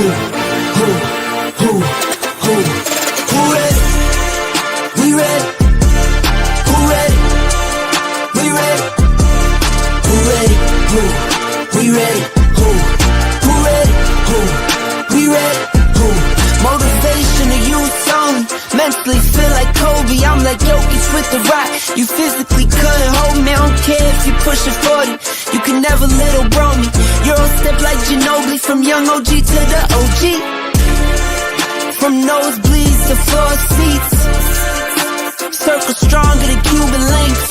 Who ready? We ready. Who ready? We ready. Who ready? Who? We ready. Who ready? Who? We ready. Who? Motivation to use only. Mentally feel like Kobe. I'm like Jokic with the rock. You physically couldn't hold me. I don't care if you pushing 40. You can never little bro me. Euro step like Ginobili. From young OG to the OG. From nosebleeds to floor seats. Circle stronger than Cuban links.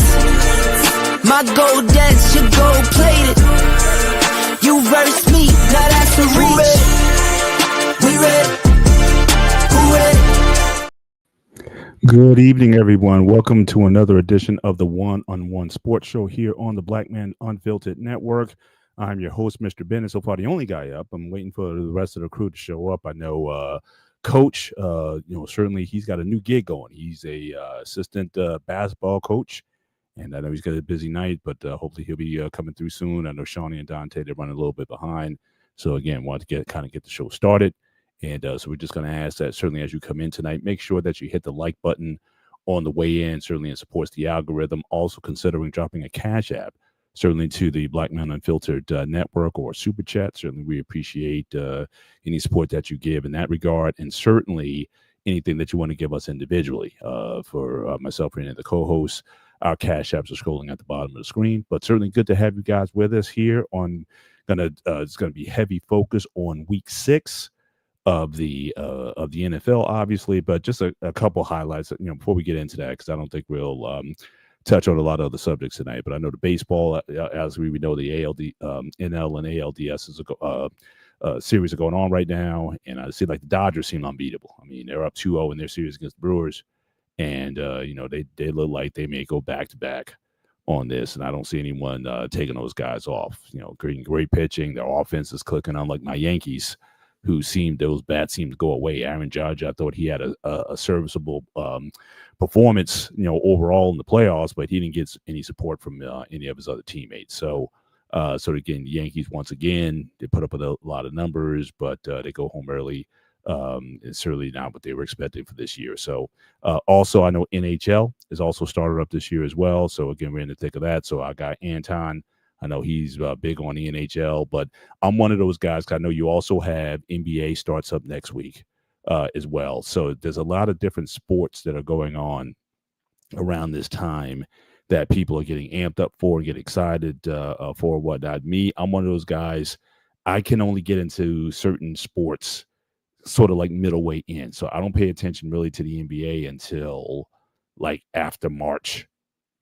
My gold dance, your gold plated. You verse me, now that's a reach. We ready. Who ready? Good evening, everyone. Welcome to another edition of the One-on-One Sports Show here on the Black Man Unfiltered Network. I'm your host, Mr. Bennett. So far, the only guy up. I'm waiting for the rest of the crew to show up. I know Coach, certainly he's got a new gig going. He's a assistant basketball coach, and I know he's got a busy night, but hopefully he'll be coming through soon. I know Shawnee and Dante, they're running a little bit behind. So again, wanted to get the show started. And so we're just going to ask that certainly as you come in tonight, make sure that you hit the like button on the way in. Certainly it supports the algorithm. Also considering dropping a Cash App, certainly to the Black Man Unfiltered Network or Super Chat. Certainly we appreciate any support that you give in that regard. And certainly anything that you want to give us individually. For myself and the co-hosts, our Cash Apps are scrolling at the bottom of the screen. But certainly good to have you guys with us here on it's going to be heavy focus on week 6. Of the NFL, obviously, but just a couple highlights, before we get into that, because I don't think we'll touch on a lot of other subjects tonight. But I know the baseball, as we know, the NL and ALDS is a series are going on right now, and I see like the Dodgers seem unbeatable. I mean, they're up 2-0 in their series against the Brewers, and they look like they may go back to back on this, and I don't see anyone taking those guys off. Great pitching, their offense is clicking, unlike my Yankees, who those bats seemed to go away. Aaron Judge, I thought he had a serviceable performance, overall in the playoffs, but he didn't get any support from any of his other teammates. So again, the Yankees, once again, they put up a lot of numbers, but they go home early. It's certainly not what they were expecting for this year. So also, I know NHL is also started up this year as well. So again, we're in the thick of that. So I got Anton. I know he's big on the NHL, but I'm one of those guys. I know you also have NBA starts up next week as well. So there's a lot of different sports that are going on around this time that people are getting amped up for, get excited for, whatnot. Me, I'm one of those guys. I can only get into certain sports sort of like middleway in. So I don't pay attention really to the NBA until like after March.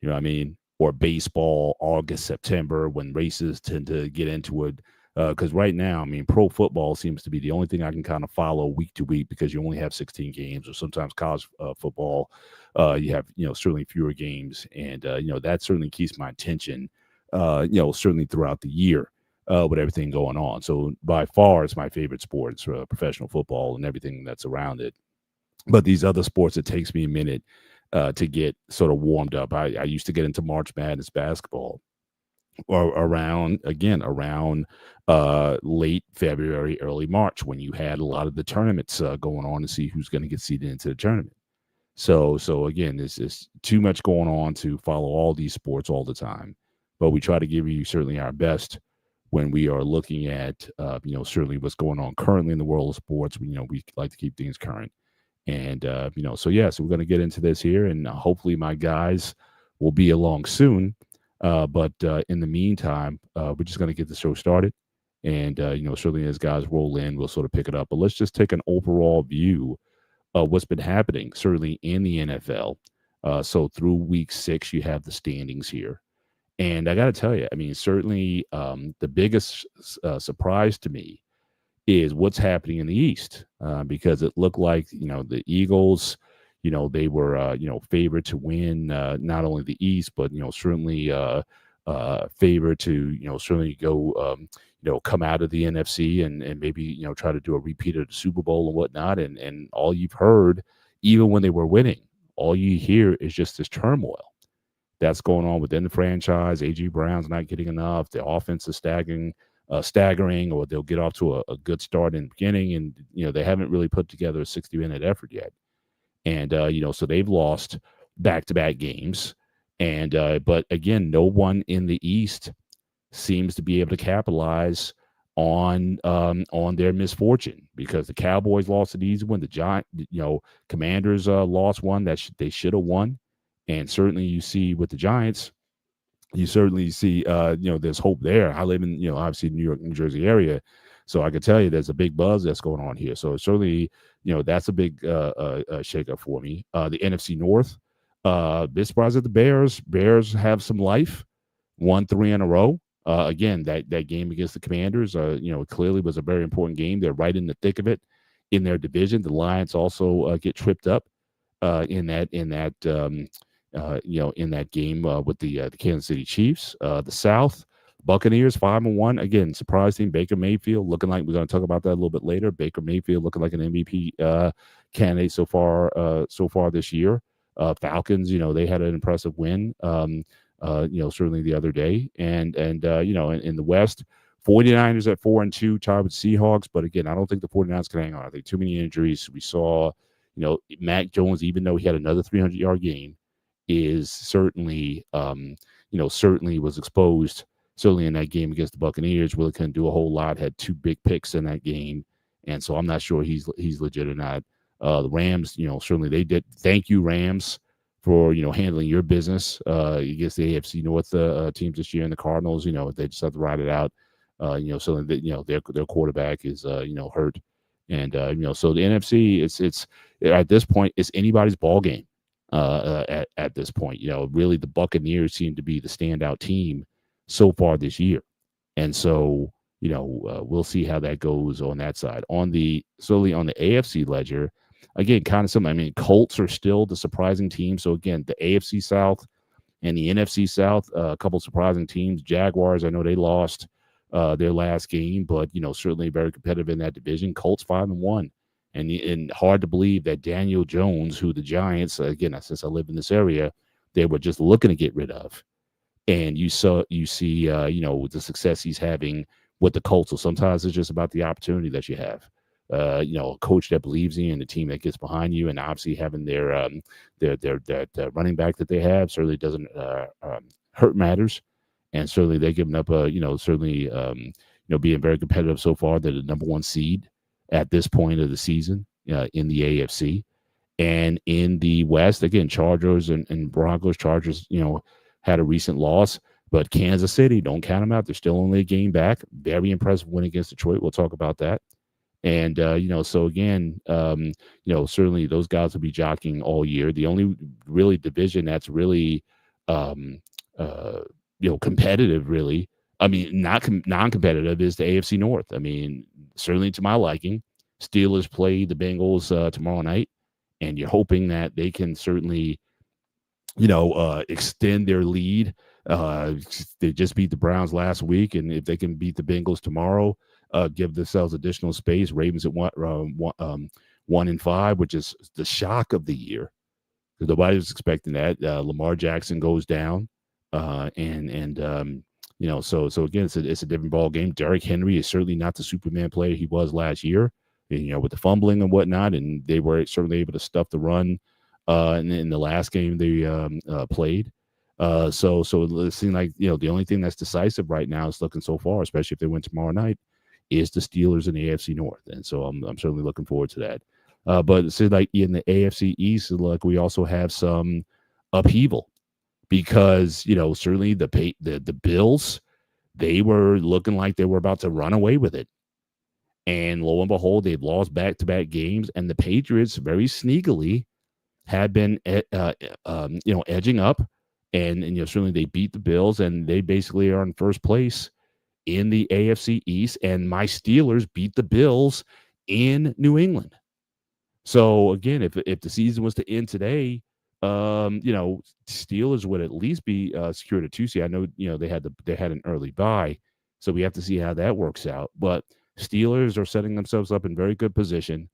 You know what I mean? Or baseball, August, September, when races tend to get into it. Because right now, I mean, pro football seems to be the only thing I can kind of follow week to week because you only have 16 games, or sometimes college football, you have, certainly fewer games. And, that certainly keeps my attention, certainly throughout the year with everything going on. So by far, it's my favorite sport. It's professional football and everything that's around it. But these other sports, it takes me a minute to get sort of warmed up. I used to get into March Madness basketball or around late February, early March, when you had a lot of the tournaments going on to see who's going to get seeded into the tournament. So again, there's too much going on to follow all these sports all the time. But we try to give you certainly our best when we are looking at, certainly what's going on currently in the world of sports. We like to keep things current. And, so we're going to get into this here, and hopefully my guys will be along soon. But in the meantime, we're just going to get the show started. And, certainly as guys roll in, we'll sort of pick it up. But let's just take an overall view of what's been happening, certainly in the NFL. So through week 6, you have the standings here. And I got to tell you, I mean, certainly the biggest surprise to me is what's happening in the East, because it looked like, the Eagles, they were, favored to win not only the East, but, certainly favored to, certainly go, come out of the NFC and maybe, try to do a repeat of the Super Bowl and whatnot. And all you've heard, even when they were winning, all you hear is just this turmoil that's going on within the franchise. A.J. Brown's not getting enough. The offense is staggering. staggering, or they'll get off to a good start in the beginning, and they haven't really put together a 60-minute effort yet. And so they've lost back-to-back games, and but again, no one in the East seems to be able to capitalize on their misfortune, because the Cowboys lost an easy one. Commanders lost one that they should have won, and certainly you see with the Giants, you certainly see there's hope there. I live in obviously New York, New Jersey area, so I can tell you there's a big buzz that's going on here. So certainly that's a big shakeup for me. The NFC North, bit surprised that the Bears have some life, won 3 in a row. Again, that game against the Commanders, clearly was a very important game. They're right in the thick of it in their division. The Lions also get tripped up in that game with the Kansas City Chiefs. The South, Buccaneers 5-1. Again, surprising. Baker Mayfield looking like, we're going to talk about that a little bit later. Baker Mayfield looking like an MVP candidate so far this year. Falcons, they had an impressive win. Certainly the other day, and in the West, 49ers at 4-2, tied with Seahawks. But again, I don't think the 49ers can hang on. I think too many injuries. We saw, Mac Jones, even though he had another 300-yard game, is certainly was exposed. Certainly in that game against the Buccaneers, really couldn't do a whole lot. Had 2 big picks in that game, and so I'm not sure he's legit or not. The Rams, certainly they did. Thank you, Rams, for handling your business against the AFC North teams this year, and the Cardinals. They just have to ride it out. So that, their quarterback is hurt, and so the NFC, it's at this point, it's anybody's ball game. At this point, really the Buccaneers seem to be the standout team so far this year, and so we'll see how that goes on that side. On the AFC ledger, again, kind of something. I mean, Colts are still the surprising team. So again, the AFC South and the NFC South, a couple surprising teams. Jaguars, I know they lost their last game, but certainly very competitive in that division. Colts 5-1, and hard to believe that Daniel Jones, who the Giants, again, since I live in this area, they were just looking to get rid of, and you see the success he's having with the Colts. So sometimes it's just about the opportunity that you have. A coach that believes in you and the team that gets behind you, and obviously having their running back that they have certainly doesn't hurt matters, and certainly they're giving up being very competitive so far. They're the number 1 seed at this point of the season in the AFC, and in the West, again, Chargers and Broncos. Chargers, had a recent loss, but Kansas City, don't count them out. They're still only a game back. Very impressive win against Detroit. We'll talk about that. And, so again, certainly those guys will be jockeying all year. The only really division that's really, competitive, really, I mean, not non-competitive, is the AFC North. I mean, certainly to my liking. Steelers play the Bengals tomorrow night, and you're hoping that they can certainly, extend their lead. They just beat the Browns last week, and if they can beat the Bengals tomorrow, give themselves additional space. Ravens at 1-5, which is the shock of the year, because nobody was expecting that. Lamar Jackson goes down, so again, it's a different ball game. Derrick Henry is certainly not the Superman player he was last year, with the fumbling and whatnot, and they were certainly able to stuff the run in the last game they played. So it seems like the only thing that's decisive right now is looking so far, especially if they win tomorrow night, is the Steelers in the AFC North, and so I'm certainly looking forward to that. But it seems like in the AFC East, like, we also have some upheaval, because certainly the Bills, they were looking like they were about to run away with it, and lo and behold, they've lost back-to-back games, and the Patriots very sneakily had been edging up, and certainly they beat the Bills, and they basically are in first place in the AFC East, and my Steelers beat the Bills in New England. So again, if the season was to end today, Steelers would at least be secured a 2 seed. I know they had an early bye, so we have to see how that works out. But Steelers are setting themselves up in very good position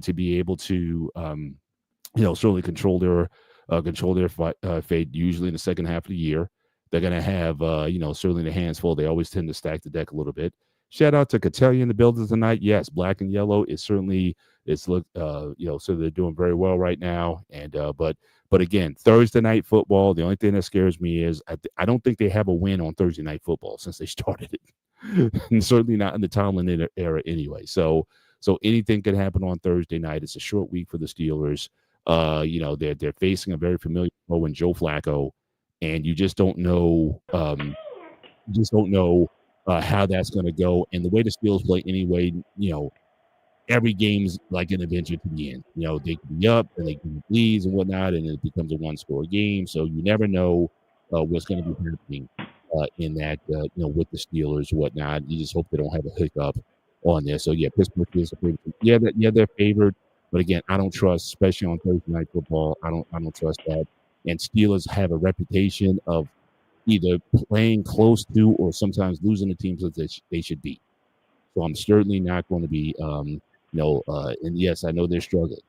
to be able to certainly control their fate. Usually in the second half of the year, they're going to have certainly the hands full. They always tend to stack the deck a little bit. Shout out to Catellia in the building tonight. Yes, black and yellow is certainly it's look so they're doing very well right now. And but again, Thursday night football. The only thing that scares me is I don't think they have a win on Thursday night football since they started it, and certainly not in the Tomlin era anyway. So anything could happen on Thursday night. It's a short week for the Steelers. They're facing a very familiar foe in Joe Flacco, and you just don't know. How that's going to go. And the way the Steelers play anyway, every game's like an adventure to the end. They can be up and they can leads and whatnot, and it becomes a one-score game. So you never know what's going to be happening in that, with the Steelers and whatnot. You just hope they don't have a hiccup on there. So yeah, Pittsburgh is a favorite. Yeah, they're favored, but again, I don't trust, especially on Thursday night football. I don't trust that. And Steelers have a reputation of either playing close to or sometimes losing the teams that they should beat. So I'm certainly not going to be, and yes, I know they're struggling,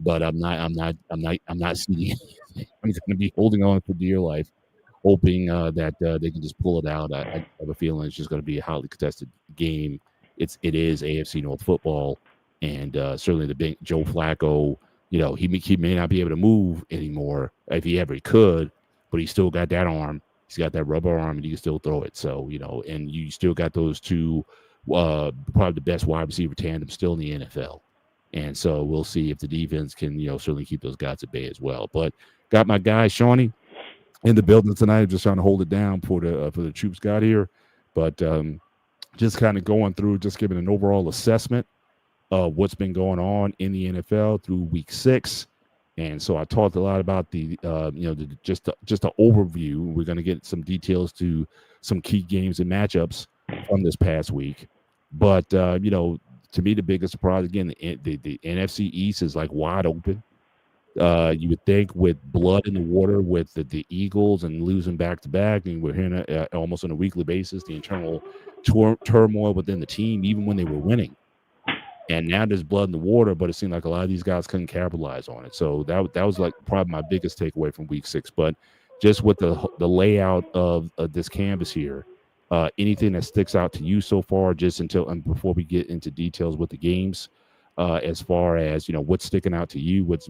but I'm not seeing anything. I'm going to be holding on for dear life, hoping that they can just pull it out. I have a feeling it's just going to be a highly contested game. It is AFC North football, and certainly the big Joe Flacco. He may not be able to move anymore if he ever could, but he still got that arm. He's got that rubber arm, and he can still throw it. So and you still got those two, probably the best wide receiver tandem still in the NFL. And so we'll see if the defense can, certainly keep those guys at bay as well. But got my guy Shawnee in the building tonight, just trying to hold it down for the troops got here. But just kind of going through, just giving an overall assessment of what's been going on in the NFL through week 6. And so I talked a lot about just the overview. We're going to get some details to some key games and matchups from this past week. But, to me, the biggest surprise, again, the NFC East is like wide open. You would think with blood in the water with the Eagles and losing back-to-back, and we're hearing almost on a weekly basis, the internal turmoil within the team, even when they were winning. And now there's blood in the water, but it seemed like a lot of these guys couldn't capitalize on it. So that was like probably my biggest takeaway from week 6. But just with the layout of this canvas here, anything that sticks out to you so far, just and before we get into details with the games, as far as what's sticking out to you, which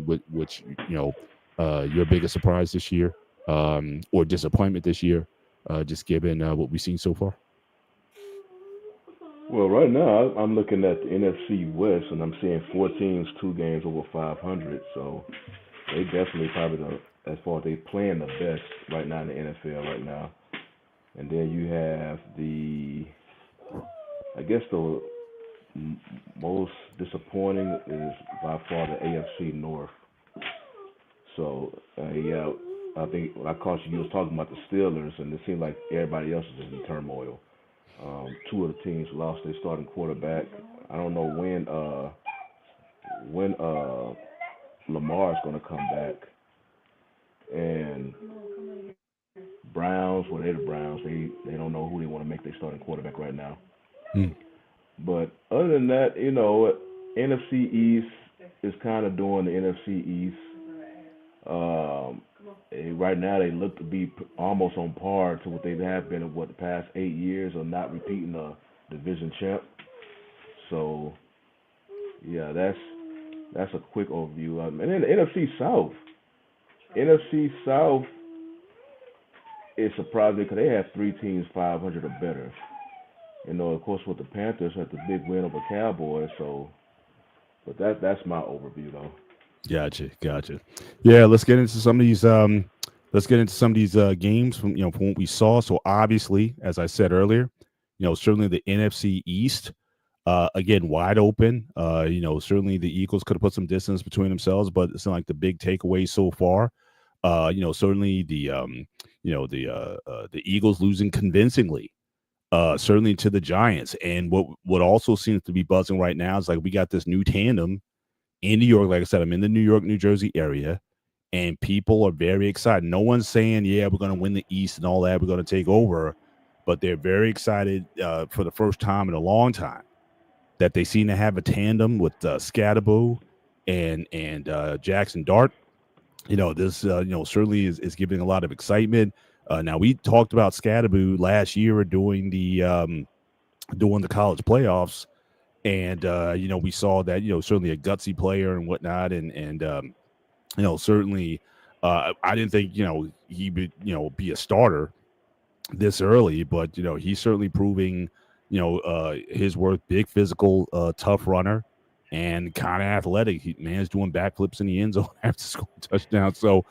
your biggest surprise this year, or disappointment this year, just given what we've seen so far. Well, right now I'm looking at the NFC West, and I'm seeing 4 teams, 2 games over 500. So they definitely probably as far as they playing the best right now in the NFL right now. And then you have I guess the most disappointing is by far the AFC North. So yeah, I think I caught you was talking about the Steelers, and it seemed like everybody else is in turmoil. 2 of the teams lost their starting quarterback. I don't know when Lamar is going to come back. And Browns, well, they're the Browns. They don't know who they want to make their starting quarterback right now. Hmm. But other than that, NFC East is kind of doing the NFC East. Right now, they look to be almost on par to what they have been in the past 8 years of not repeating the division champ. So, yeah, that's a quick overview. And then the NFC South. NFC South is surprising because they have 3 teams 500 or better. Of course, with the Panthers had the big win over Cowboys. So, but that's my overview though. Gotcha. Yeah, let's get into some of these. Games from from what we saw. So obviously, as I said earlier, certainly the NFC East, again wide open. Certainly the Eagles could have put some distance between themselves, but it's not like the big takeaway so far. Certainly the Eagles losing convincingly. Certainly to the Giants, and what also seems to be buzzing right now is like we got this new tandem in New York. Like I said, I'm in the New York, New Jersey area, and people are very excited. No one's saying, yeah, we're going to win the East and all that. We're going to take over. But they're very excited for the first time in a long time that they seem to have a tandem with Scatterbo and Jackson Dart. This, certainly is giving a lot of excitement. Now, we talked about Scatterbo last year doing the during the college playoffs. And we saw that certainly a gutsy player and whatnot, and certainly I didn't think he would be a starter this early, but he's certainly proving his worth. Big physical, tough runner, and kind of athletic. Man's doing backflips in the end zone after scoring touchdown. So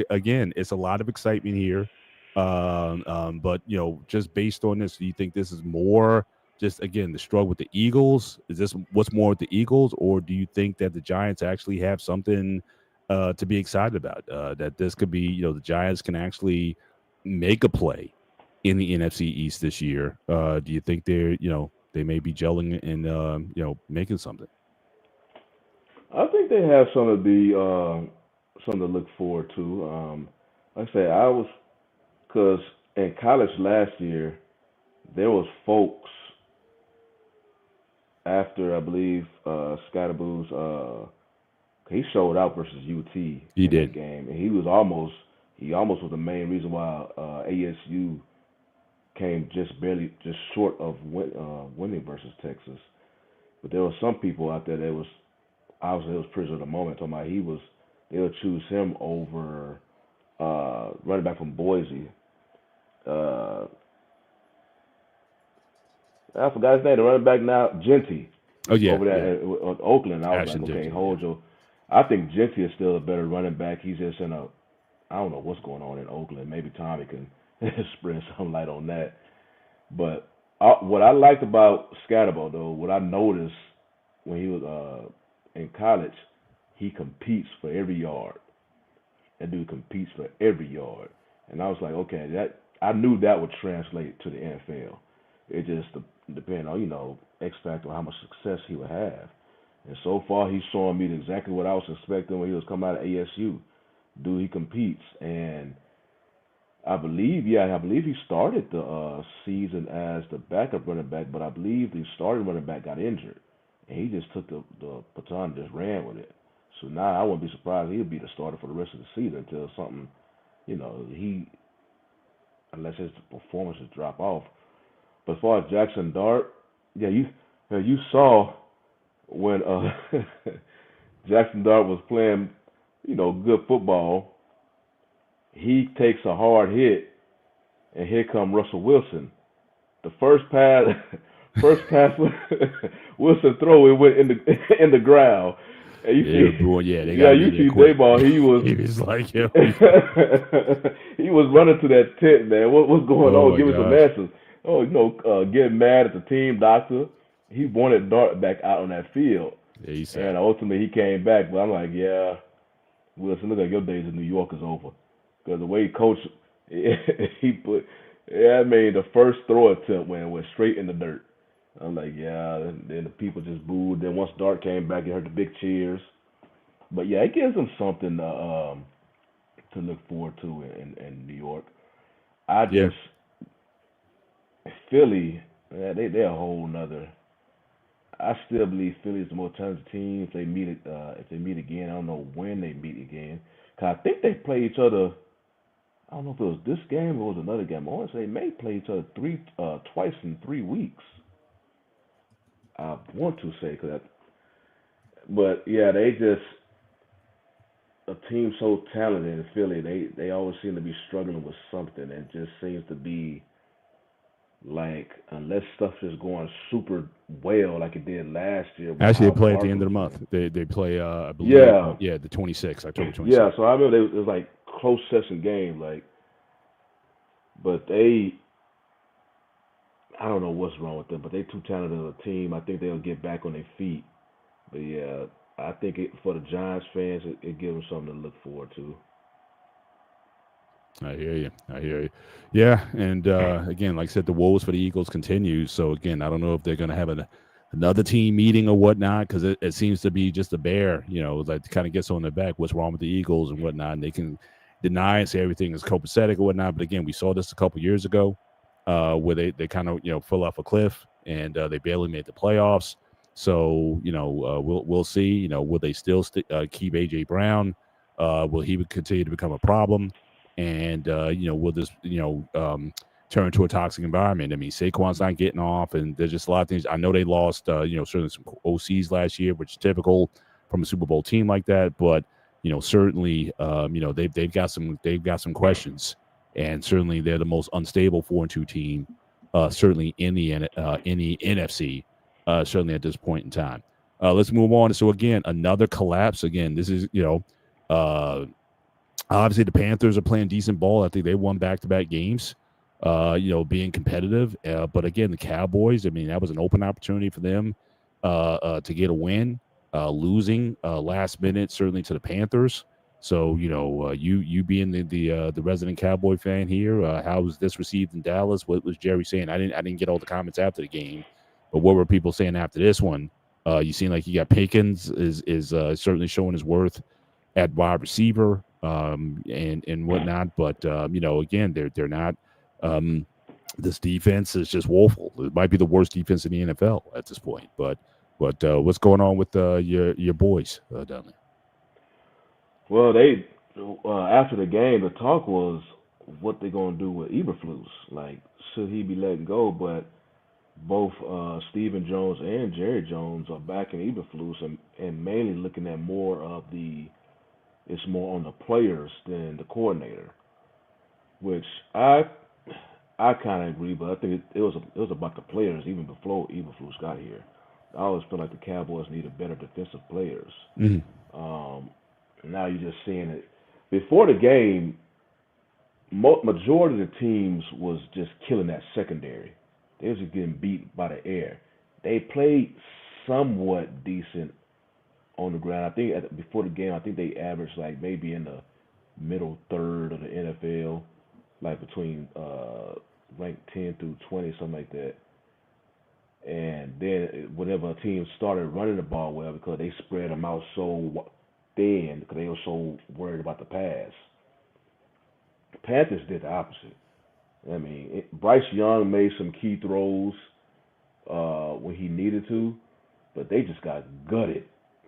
again, it's a lot of excitement here. But just based on this, do you think this is more just again the struggle with the Eagles? Is this what's more with the Eagles, or do you think that the Giants actually have something to be excited about? That this could be, the Giants can actually make a play in the NFC East this year. Do you think they may be gelling and making something? I think they have something to look forward to. Like I say, I was because in college last year there was folks after I believe Scottaboo's he showed out versus UT He in that did. game, and he almost was the main reason why ASU came just short of winning versus Texas. But there were some people out there that was obviously it was prisoner of the moment. Talking about they'll choose him over running back from Boise. Uh, I forgot his name. The running back now, Genty, Oh yeah, over yeah. there at Oakland. I was like, Ashton okay, Genty. Yeah. hold your. I think Genty is still a better running back. He's just in a. I don't know what's going on in Oakland. Maybe Tommy can spread some light on that. But what I liked about Scatterbo, though, what I noticed when he was in college, he competes for every yard. That dude competes for every yard, and I was like, okay, that I knew that would translate to the NFL. It just depended on X factor, how much success he would have. And so far, he's showing me exactly what I was expecting when he was coming out of ASU. Dude, he competes, and I believe he started the season as the backup running back, but I believe the starting running back got injured, and he just took the baton and just ran with it. So now I wouldn't be surprised he'll be the starter for the rest of the season until something, he unless his performances drop off. But as far as Jackson Dart, yeah, you saw when Jackson Dart was playing, good football. He takes a hard hit, and here come Russell Wilson. The first pass, first pass Wilson throw it went in the in the ground, and you Yeah, see, boy, yeah, they yeah, gotta you be there see quick. Dayball. He was He was like, he was running to that tent, man. What's going oh on? my Give me some gosh. answers. Oh, getting mad at the team doctor. He wanted Dart back out on that field, Yeah, he's and sad. ultimately he came back. But I'm like, yeah, Wilson, look like your days in New York is over. Because the way he coached, he put, yeah, I mean, the first throw attempt went straight in the dirt. I'm like, yeah. And then the people just booed. Then once Dart came back, you heard the big cheers. But yeah, it gives them something to look forward to in New York. I Yeah, just Philly, yeah, they're a whole nother. I still believe Philly is the most talented team. If they meet again, I don't know when they meet again. Cause I think they play each other. I don't know if it was this game or it was another game. I want to say they may play each other twice in 3 weeks. I want to say but yeah, they just a team so talented in Philly. They always seem to be struggling with something. It just seems to be like unless stuff is going super well like it did last year with actually, how they play at the end Barkley of the was month. playing. They play, I believe, Yeah, yeah, the 26th, October yeah. 26th. So I remember it was like close session game, like, but I don't know what's wrong with them, but they too talented of a team. I think they'll get back on their feet. But yeah, I think for the Giants fans, it gives them something to look forward to. I hear you. I hear you. Yeah, and again, like I said, the woes for the Eagles continues. So again, I don't know if they're going to have another team meeting or whatnot because it seems to be just a bear. Like kind of gets on their back. What's wrong with the Eagles and whatnot? And they can deny and say everything is copacetic or whatnot. But again, we saw this a couple years ago, where they kind of fell off a cliff and they barely made the playoffs. So we'll see. Will they still keep AJ Brown? Will he continue to become a problem? And will this turn to a toxic environment. I mean, Saquon's not getting off, and there's just a lot of things. I know they lost, certainly some OCs last year, which is typical from a Super Bowl team like that. But certainly, they've got some questions, and certainly they're the most unstable 4-2 team, certainly in the NFC, certainly at this point in time. Let's move on. So again, another collapse. Again, this is obviously the Panthers are playing decent ball. I think they won back-to-back games. Being competitive. But again, the Cowboys, I mean, that was an open opportunity for them to get a win, losing last minute, certainly to the Panthers. So, you being the resident Cowboy fan here, how was this received in Dallas? What was Jerry saying? I didn't get all the comments after the game, but what were people saying after this one? You seem like you got Pickens is certainly showing his worth at wide receiver and whatnot. But again, they're not. This defense is just woeful. It might be the worst defense in the NFL at this point. But what's going on with your boys down there? Well, they after the game, the talk was what they're gonna do with Eberflus. Like, should he be letting go? But both Stephen Jones and Jerry Jones are backing Eberflus and mainly looking at it's more on the players than the coordinator, which I kind of agree, but I think it was about the players even before Eberflus got here. I always feel like the Cowboys needed better defensive players. Mm-hmm. Now you're just seeing it. Before the game, majority of the teams was just killing that secondary. They was just getting beat by the air. They played somewhat decent on the ground. I think before the game, I think they averaged like maybe in the middle third of the NFL, like between ranked 10 through 20, something like that. And then whenever a team started running the ball well, because they spread them out so thin, because they were so worried about the pass. The Panthers did the opposite. I mean, Bryce Young made some key throws when he needed to, but they just got gutted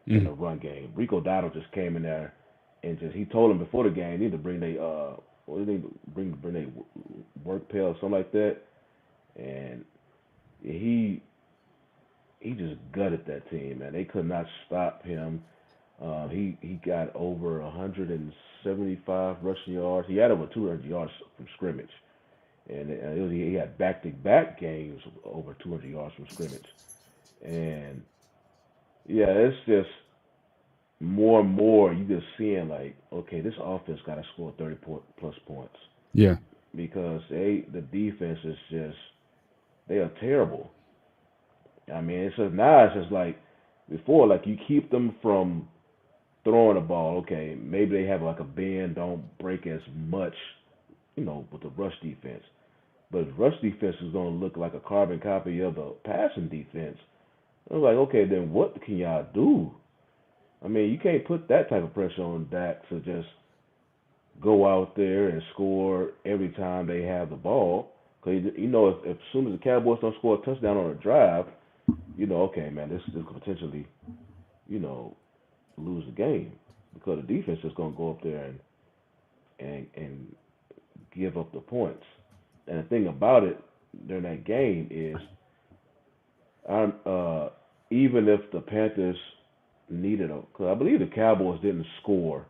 in the run game. Rico Dowdle just came in there and he told them before the game they need to bring their work pail or something like that, and he just gutted that team, man. They could not stop him. He got over 175 rushing yards. He had over 200 yards from scrimmage. And he had back-to-back games over 200 yards from scrimmage. And, yeah, it's just more and more you just seeing, like, okay, this offense got to score 30-plus points. Yeah. Because the defense is just, they are terrible. I mean, it's just like before, like you keep them from throwing the ball. Okay, maybe they have like a bend, don't break as much, with the rush defense. But if rush defense is going to look like a carbon copy of the passing defense, I was like, okay, then what can y'all do? I mean, you can't put that type of pressure on Dak to just go out there and score every time they have the ball. Because, if as soon as the Cowboys don't score a touchdown on a drive, okay, man, this could potentially, lose the game. Because the defense is going to go up there and give up the points. And the thing about it during that game is, even if the Panthers needed because I believe the Cowboys didn't score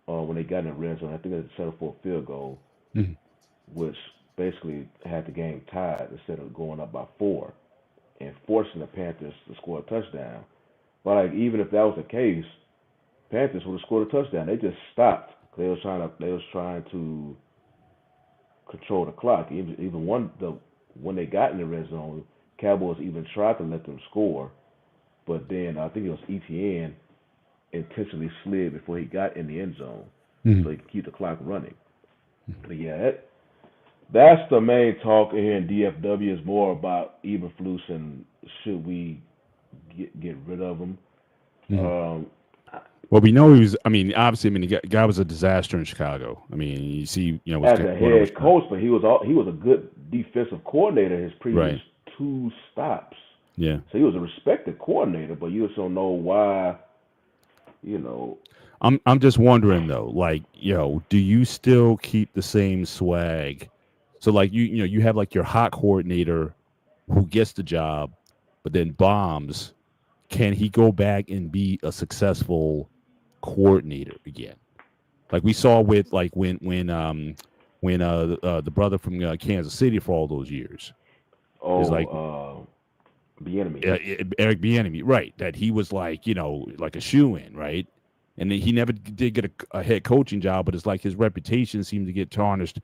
when they got in the red zone. I think they settled for a field goal, which basically had the game tied instead of going up by 4 and forcing the Panthers to score a touchdown. But like, even if that was the case, Panthers would have scored a touchdown. They just stopped. They was trying to control the clock. Even when they got in the red zone, Cowboys even tried to let them score, but then I think it was ETN intentionally slid before he got in the end zone, so he could keep the clock running. But yeah, that's the main talk here in DFW is more about Eberflus and should we get rid of him. Well, we know he was. I mean, obviously, the guy was a disaster in Chicago. I mean, you see, as a head coach, but he was a good defensive coordinator his previous 2 stops. Yeah. So he was a respected coordinator, but you just don't know why. I'm just wondering though, like, do you still keep the same swag So like you have like your hot coordinator who gets the job, but then bombs. Can he go back and be a successful coordinator again? Like we saw with like when the brother from Kansas City for all those years is like Oh, the enemy. Eric Bieniemy, right? That he was like like a shoe in, right? And then he never did get a head coaching job, but it's like his reputation seemed to get tarnished.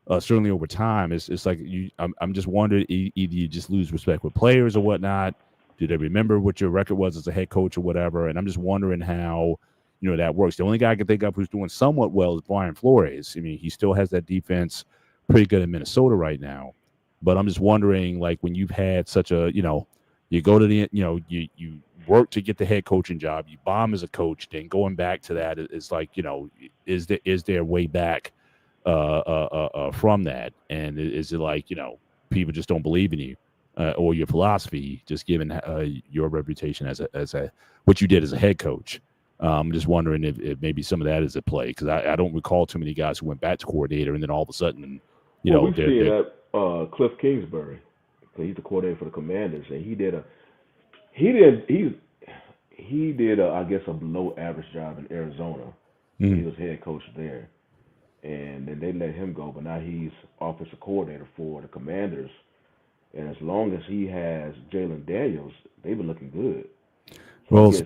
Certainly over time, it's like I'm just wondering either you just lose respect with players or whatnot. Do they remember what your record was as a head coach or whatever? And I'm just wondering how that works. The only guy I can think of who's doing somewhat well is Brian Flores. I mean, he still has that defense pretty good in Minnesota right now. But I'm just wondering, like when you've had such a you go to the you work to get the head coaching job, you bomb as a coach, then going back to that is like is there a way back from that, and is it like people just don't believe in you or your philosophy, just given your reputation as a what you did as a head coach. I'm just wondering if maybe some of that is at play, because I don't recall too many guys who went back to coordinator and then all of a sudden Well, we've seen they're that Cliff Kingsbury, he's the coordinator for the Commanders, and he did he did I guess a below average job in Arizona. He was head coach there, and then they let him go, but now he's offensive coordinator for the Commanders. And as long as he has Jalen Daniels, they've been looking good. So I well guess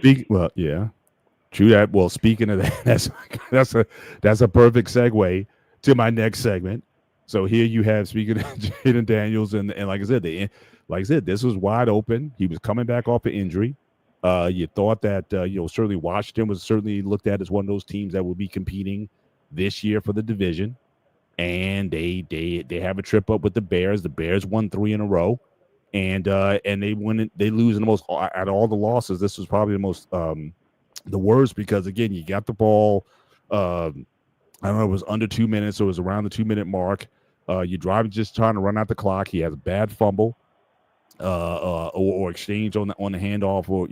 yeah. True that. Well, speaking of that, that's a perfect segue to my next segment. So here you have, speaking of Jaden Daniels, and like I said, this was wide open. He was coming back off an injury. You thought that certainly Washington was certainly looked at as one of those teams that will be competing this year for the division, and they have a trip up with the Bears. The Bears won 3 in a row, and they lose in the most out of all the losses. This was probably the worst, because again, you got the ball. I don't know, it was under 2 minutes, so it was around the 2 minute mark. You drive just trying to run out the clock. He has a bad fumble, or exchange on the handoff, or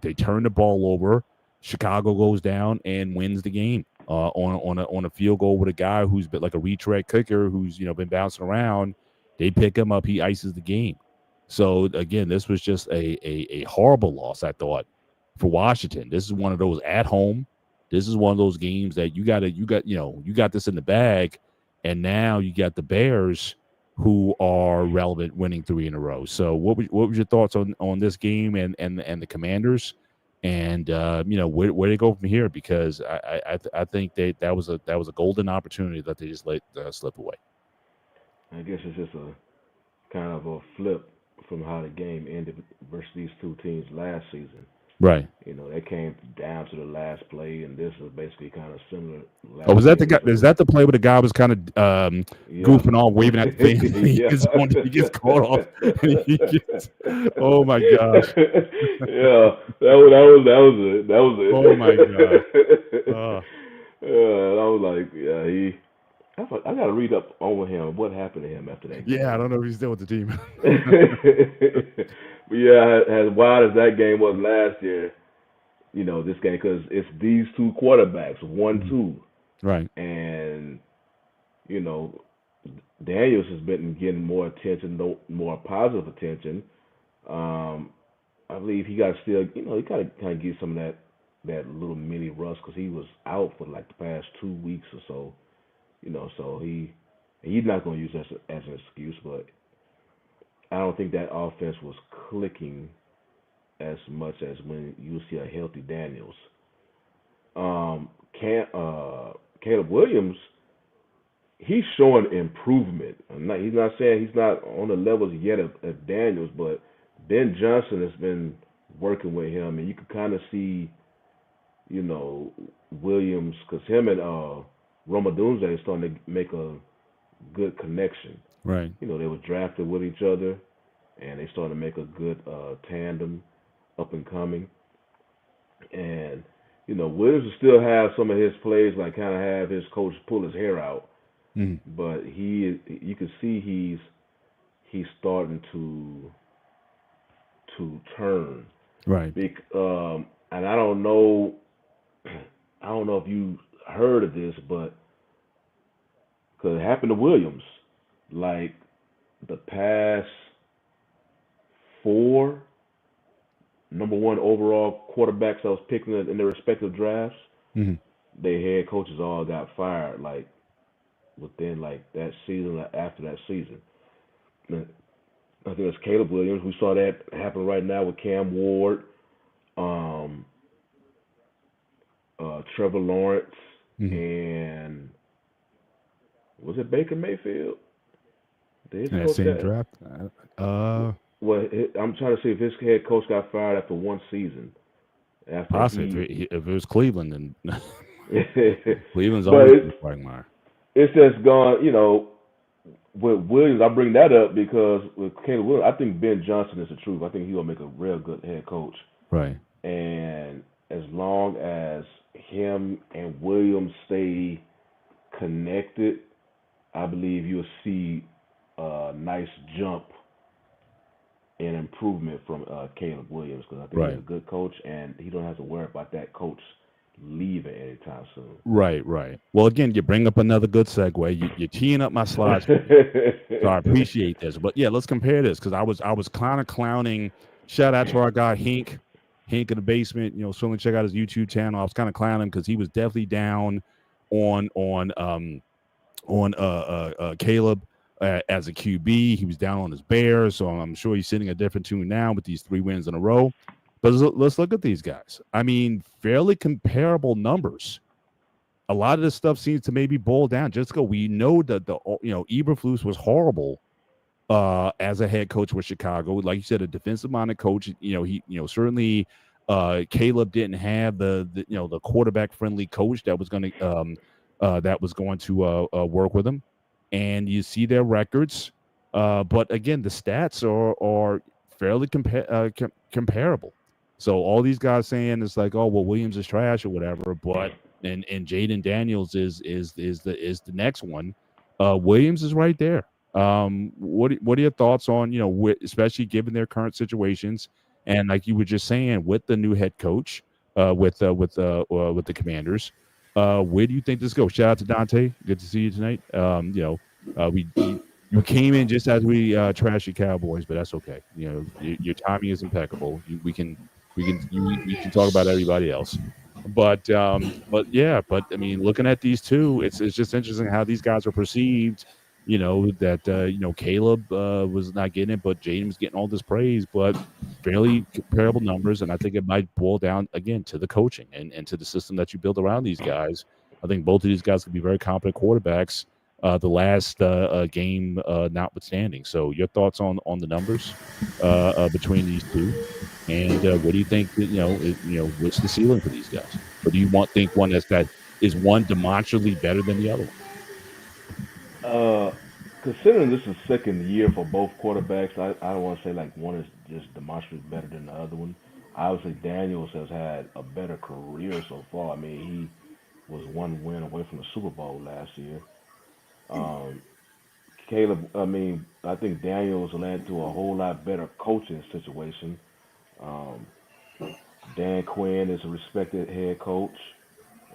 they turn the ball over. Chicago goes down and wins the game on a field goal with a guy who's been like a retread kicker who's been bouncing around. They pick him up. He ices the game. So again, this was just a horrible loss, I thought, for Washington. This is one of those at home. This is one of those games that you got this in the bag, and now you got the Bears who are relevant, winning 3 in a row. So what was your thoughts on this game and the Commanders, and where they go from here? Because I think that was a golden opportunity that they just let slip away. I guess it's just a kind of a flip from how the game ended versus these two teams last season. Right. They came down to the last play, and this is basically kind of similar. Oh, was that the guy? Is that the play where the guy was kind of goofing off, waving at the fan? He gets caught off. Oh my gosh! Yeah, that was it. Oh my god! I was like, yeah, I got to read up on him. What happened to him after that? Yeah, I don't know if he's still with the team. But yeah, as wild as that game was last year, this game, because it's these two quarterbacks, 1-2, right? And Daniels has been getting more attention, more positive attention. I believe he got still, he kind of get some of that little mini rust, because he was out for like the past 2 weeks or so. So he's not going to use that as an excuse, but I don't think that offense was clicking as much as when you see a healthy Daniels. Caleb Williams, he's showing improvement. He's not saying he's not on the levels yet of Daniels, but Ben Johnson has been working with him, and you can kind of see, Williams, because him and Roma Dunze is starting to make a good connection. Right. They were drafted with each other, and they started to make a good tandem, up and coming. And Williams will still have some of his plays, like kind of have his coach pull his hair out, but you can see he's starting to turn. Right. And I don't know if you heard of this, but Because it happened to Williams. Like the past four number one overall quarterbacks I was picking in their respective drafts, Hmm. their head coaches all got fired like within like that season, like, after that season. And I think it's Caleb Williams. We saw that happen right now with Cam Ward, um, Trevor Lawrence, Hmm. and was it Baker Mayfield? Did his In that coach same got? draft. Well, I'm trying to see if his head coach got fired after one season. After Possibly he, if it was Cleveland, then Cleveland's but always been quagmire. it's just gone. With Williams, I bring that up because with Caleb Williams, I think Ben Johnson is the truth. I think he'll make a real good head coach. Right. And as long as him and Williams stay connected, I believe you'll see a nice jump in improvement from Caleb Williams because I think he's Right. a good coach and he don't have to worry about that coach leaving anytime soon. Right. Right. Well, again, you bring up another good segue. You're teeing up my slides for me, so I appreciate this. But yeah, let's compare this because I was kind of clowning. Shout out to our guy Hink in the basement. Certainly check out his YouTube channel. I was kind of clowning because he was definitely down on on um Caleb as a QB. He was down on his Bears, so I'm sure he's sitting a different tune now with these 3 wins in a row. But let's look at these guys. I mean, fairly comparable numbers. A lot of this stuff seems to maybe boil down. Just go. We know that Eberflus was horrible as a head coach with Chicago. Like you said, a defensive minded coach. He certainly Caleb didn't have the quarterback friendly coach that was going to work with him. And you see their records, but again, the stats are fairly comparable. So all these guys saying it's like, oh well, Williams is trash or whatever, but and Jaden Daniels is the next one. Williams is right there. What are your thoughts on especially given their current situations and like you were just saying with the new head coach with the Commanders, where do you think this goes? Shout out to Dante, good to see you tonight. You came in just as we trashed the Cowboys, but that's okay. Your timing is impeccable. We can talk about everybody else. But yeah, but I mean, looking at these two, it's just interesting how these guys are perceived. That Caleb was not getting it, but Jaden's getting all this praise, but fairly comparable numbers. And I think it might boil down again to the coaching and to the system that you build around these guys. I think both of these guys could be very competent quarterbacks. The last game notwithstanding. So your thoughts on the numbers between these two? And what do you think? What's the ceiling for these guys? Or do you think one is one demonstrably better than the other one? uh, Considering this is second year for both quarterbacks, I don't want to say like one is just demonstrably better than the other one. Obviously, Daniels has had a better career so far. I mean, he was one win away from the Super Bowl last year. Um, Caleb, I mean, I think Daniels led to a whole lot better coaching situation. Um, Dan Quinn is a respected head coach,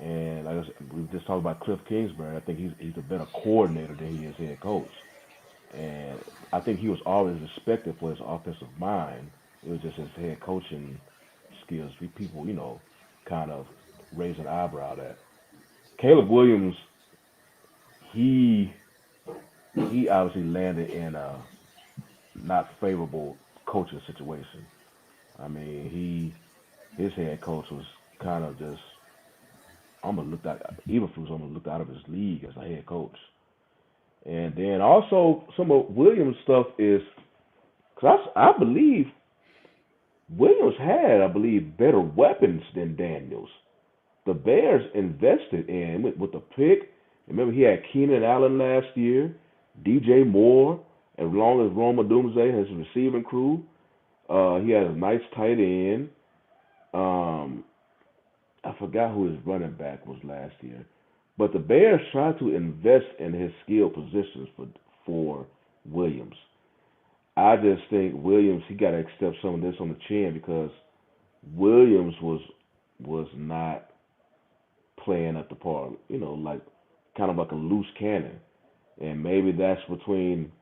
and like I said, we just talked about Cliff Kingsbury. I think he's a better coordinator than he is head coach, and I think he was always respected for his offensive mind. It was just his head coaching skills. People, kind of raise an eyebrow at. Caleb Williams, he he obviously landed in a not favorable coaching situation. I mean, his head coach was kind of just almost looked at Eberflus almost looked out of his league as a head coach. And then also some of Williams' stuff is because I believe Williams had I believe better weapons than Daniels. The Bears invested in with the pick. Remember he had Keenan Allen last year, DJ Moore, as long as Roma Doomsday has a receiving crew. He had a nice tight end. Um, I forgot who his running back was last year, but the Bears tried to invest in his skill positions for Williams. I just think Williams he got to accept some of this on the chin because Williams was not playing at the par, like kind of like a loose cannon. and maybe that's between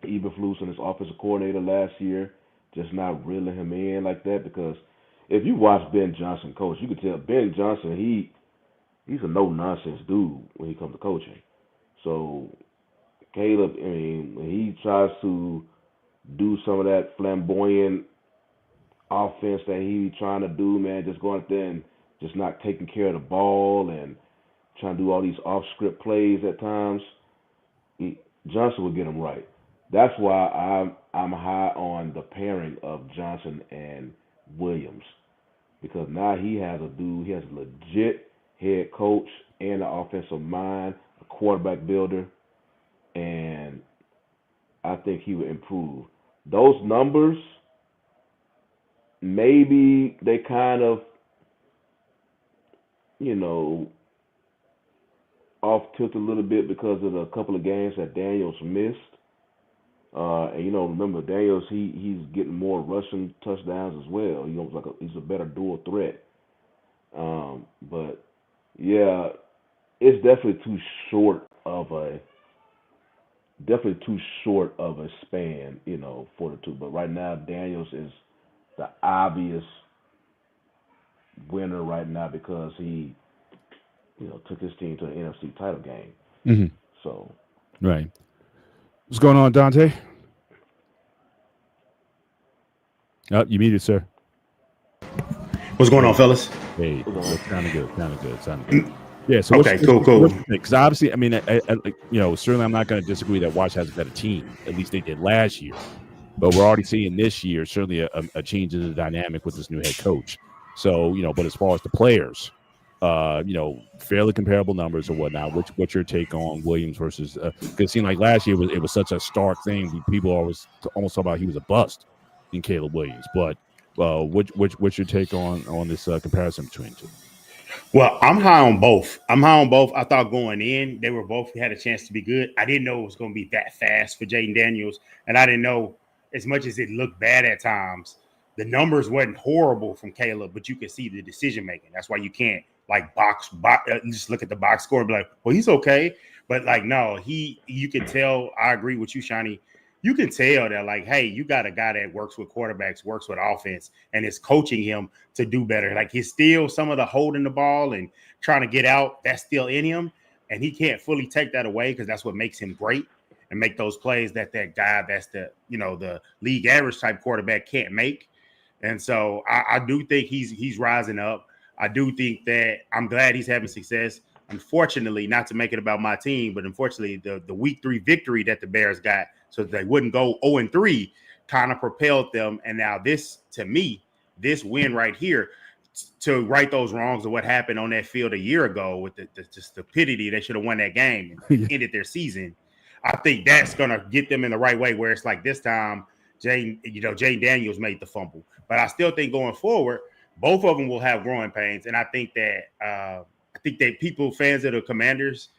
Eberflus and his offensive coordinator last year, just not reeling him in like that. Because if you watch Ben Johnson coach, you can tell Ben Johnson he's a no nonsense dude when he comes to coaching. So Caleb, I mean, when he tries to do some of that flamboyant offense that he trying to do, man, just going out there and just not taking care of the ball and trying to do all these off script plays at times, Johnson will get him right. That's why I'm high on the pairing of Johnson and Williams, because now he has a legit head coach and an offensive mind, a quarterback builder, and I think he would improve. Those numbers, maybe they kind of, you know, off tilt a little bit because of the couple of games that Daniels missed. And remember Daniels, he's getting more rushing touchdowns as well. He's a better dual threat. But yeah, it's definitely too short of a span, for the two. But right now, Daniels is the obvious winner right now because he, took his team to the NFC title game. Mm-hmm. So, right. What's going on, Dante? Oh, you muted, sir. What's going on, fellas? Hey, sounding good. Yeah. So okay, cool. Because obviously, I mean, certainly, I'm not going to disagree that Wash has a better team. At least they did last year. But we're already seeing this year certainly a change in the dynamic with this new head coach. So, but as far as the players, fairly comparable numbers or whatnot. What's your take on Williams versus? Because it seemed like last year it was such a stark thing. People always almost thought about he was a bust in Caleb Williams. But what's your take on this comparison between the two? Well, I'm high on both. I thought going in, they were both had a chance to be good. I didn't know it was going to be that fast for Jaden Daniels, and I didn't know, as much as it looked bad at times, the numbers wasn't horrible from Caleb, but you could see the decision making. That's why you can't box just look at the box score and be like, well, he's okay. But no, you can tell. I agree with you, Shani. You can tell that, hey, you got a guy that works with quarterbacks, works with offense, and is coaching him to do better. He's still some of the holding the ball and trying to get out, that's still in him. And he can't fully take that away because that's what makes him great and make those plays that guy that's the league average type quarterback can't make. And so I do think he's rising up. I do think that I'm glad he's having success. Unfortunately, not to make it about my team, but unfortunately, the week 3 victory that the Bears got, so they wouldn't go 0-3, kind of propelled them. And now this win right here, to right those wrongs of what happened on that field a year ago with the stupidity, they should have won that game and ended their season. I think that's going to get them in the right way, where it's this time, Jane Daniels made the fumble. But I still think going forward, both of them will have growing pains. And I think that fans of the Commanders,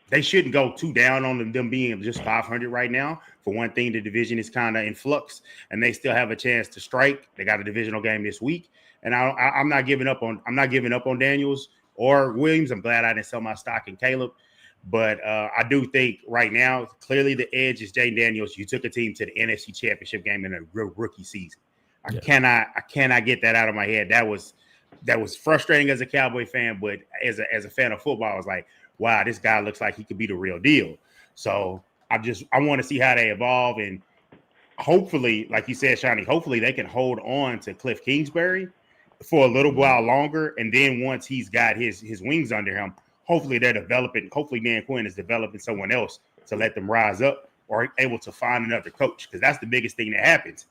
they shouldn't go too down on them being just 500 right now. For one thing, the division is kind of in flux, and they still have a chance to strike. They got a divisional game this week, and I'm not giving up on Daniels or Williams. I'm glad I didn't sell my stock in Caleb, but I do think right now, clearly the edge is Jane Daniels. You took a team to the NFC Championship game in a real rookie season. I cannot get that out of my head. That was frustrating as a Cowboy fan, but as a fan of football, I was like, wow, this guy looks like he could be the real deal. So I want to see how they evolve, and hopefully, like you said, Shani, hopefully they can hold on to Cliff Kingsbury for a little while longer, and then once he's got his wings under him, hopefully they're developing. Hopefully Dan Quinn is developing someone else to let them rise up, or able to find another coach, because that's the biggest thing that happens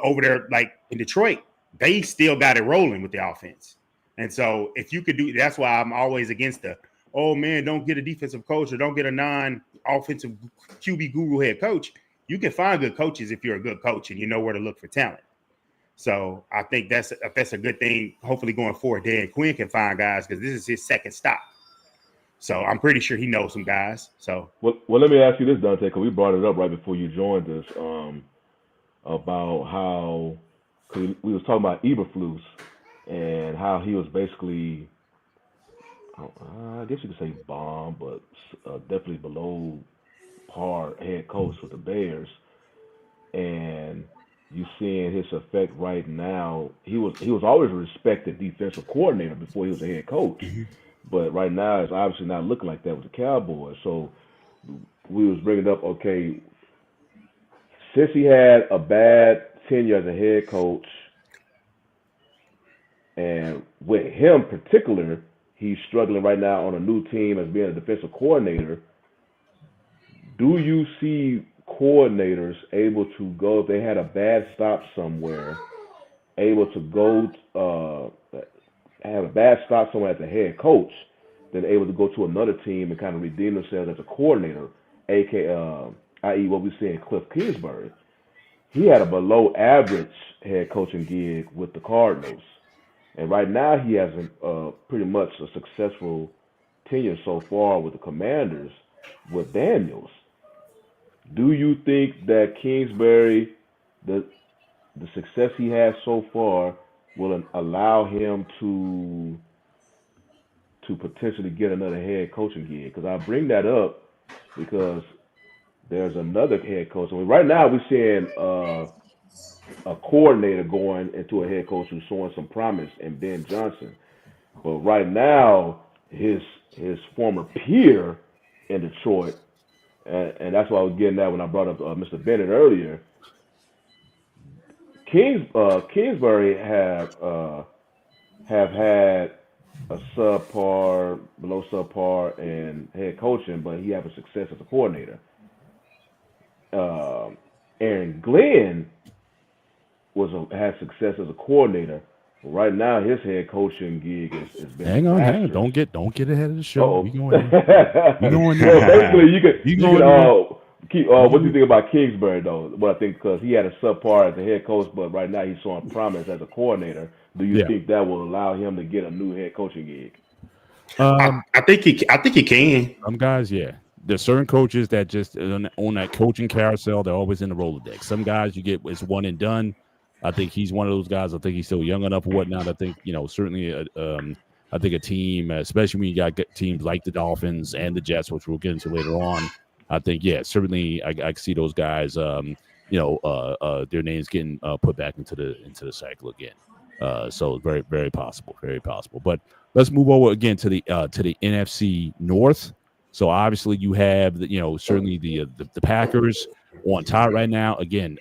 over there. In Detroit, they still got it rolling with the offense, and so if you could do, that's why I'm always against oh man, don't get a defensive coach or don't get a non-offensive QB guru head coach. You can find good coaches if you're a good coach and you know where to look for talent. So I think that's a good thing. Hopefully going forward, Dan Quinn can find guys, because this is his second stop. So I'm pretty sure he knows some guys. So well, let me ask you this, Dante, because we brought it up right before you joined us, about how we was talking about Eberflus and how he was basically I guess you could say bomb, but definitely below par head coach with the Bears, and you seeing his effect right now. He was always a respected defensive coordinator before he was a head coach, Mhm. but right now it's obviously not looking like that with the Cowboys. So we was bringing up, okay, since he had a bad tenure as a head coach, and with him in particular, he's struggling right now on a new team as being a defensive coordinator. Do you see coordinators able to go if they had a bad stop somewhere, able to go have a bad stop somewhere as a head coach, then able to go to another team and kind of redeem themselves as a coordinator, aka i.e. what we see in Cliff Kingsbury. He had a below average head coaching gig with the Cardinals, and right now he has pretty much a successful tenure so far with the Commanders with Daniels. Do you think that Kingsbury, the the success he has so far, will allow him to potentially get another head coaching gig? Because I bring that up because there's another head coach. I mean, right now we're seeing a coordinator going into a head coach who's showing some promise in Ben Johnson. But right now, his former peer in Detroit, and that's what I was getting at when I brought up Mr. Bennett earlier. Kingsbury have had a subpar, below subpar, and head coaching, but he had a success as a coordinator. Um, Aaron Glenn had success as a coordinator. But right now, his head coaching gig has been Hang on. disastrous. Don't get ahead of the show. We Oh. going there. We going Well, there. basically, you could You you could going there? keep. What do you You think about Kingsbury though? What I think because he had a subpar as a head coach, but right now he's showing promise as a coordinator. Do you yeah. think that will allow him to get a new head coaching gig? Um, I think he can. some guys, yeah. There's certain coaches that just on that coaching carousel, they're always in the Rolodex. Some guys you get it's one and done. I think he's one of those guys. I think he's still young enough or whatnot. I think certainly. I think a team, especially when you got teams like the Dolphins and the Jets, which we'll get into later on. I think yeah, certainly I can see those guys. Their names getting put back into the cycle again. So very very possible, very possible. But let's move over again to the NFC North. So obviously you have certainly the Packers on top right now. Again,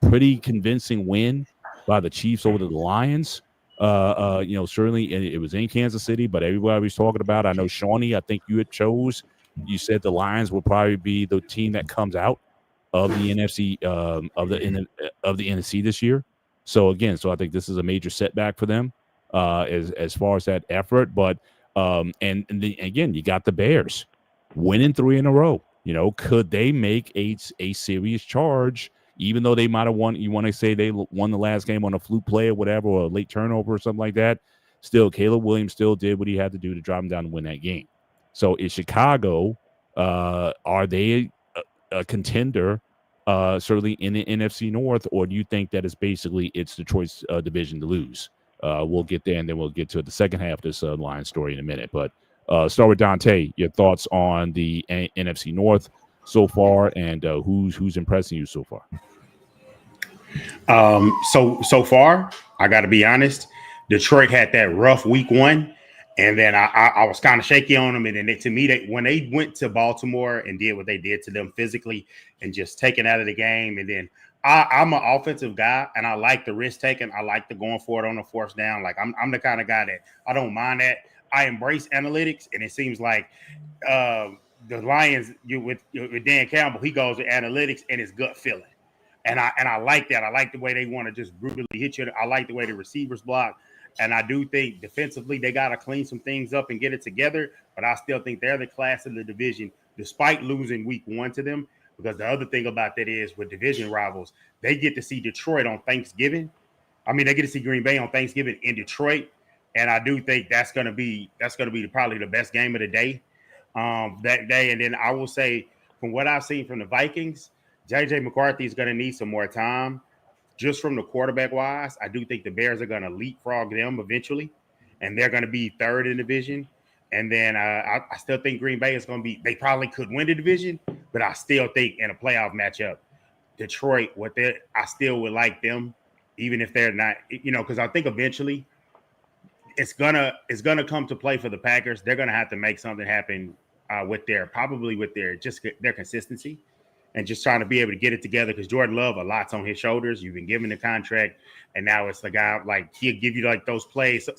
pretty convincing win by the Chiefs over the Lions. Certainly it was in Kansas City, but everybody was talking about. I know Shawnee. I think you had chose. You said the Lions will probably be the team that comes out of the NFC of the NFC this year. So again, I think this is a major setback for them as far as that effort. But again, you got the Bears winning 3 in a row. Could they make a serious charge? Even though they might have won, you want to say they won the last game on a fluke play or whatever, or a late turnover or something like that. Still, Caleb Williams still did what he had to do to drive him down and win that game. So, is Chicago? Are they a contender? Certainly in the NFC North, or do you think that it's Detroit's division to lose? We'll get there, and then we'll get to the second half of this Lions story in a minute. But start with Dante. Your thoughts on the NFC North so far, and who's impressing you so far? So far, I got to be honest. Detroit had that rough week 1, and then I was kind of shaky on them. And then to me, when they went to Baltimore and did what they did to them physically and just taken out of the game, and then I'm an offensive guy, and I like the risk taking. I like the going for it on the fourth down. Like I'm the kind of guy that I don't mind that. I embrace analytics, and it seems like the Lions with Dan Campbell, he goes with analytics and his gut feeling. And I like that. I like the way they want to just brutally hit you. I like the way the receivers block. And I do think defensively they got to clean some things up and get it together. But I still think they're the class of the division, despite losing week 1 to them. Because the other thing about that is with division rivals, they get to see Detroit on Thanksgiving. I mean, they get to see Green Bay on Thanksgiving in Detroit. And I do think that's going to be probably the best game of the day that day. And then I will say, from what I've seen from the Vikings, JJ McCarthy is going to need some more time. Just from the quarterback wise, I do think the Bears are going to leapfrog them eventually, and they're going to be third in the division. And then I still think Green Bay is going to be. They probably could win the division, but I still think in a playoff matchup, Detroit, I still would like them, even if they're not. Because I think eventually it's gonna come to play for the Packers. They're gonna have to make something happen with their consistency and just trying to be able to get it together. Because Jordan Love, a lot's on his shoulders. You've been given the contract, and now it's the guy like he'll give you like those plays.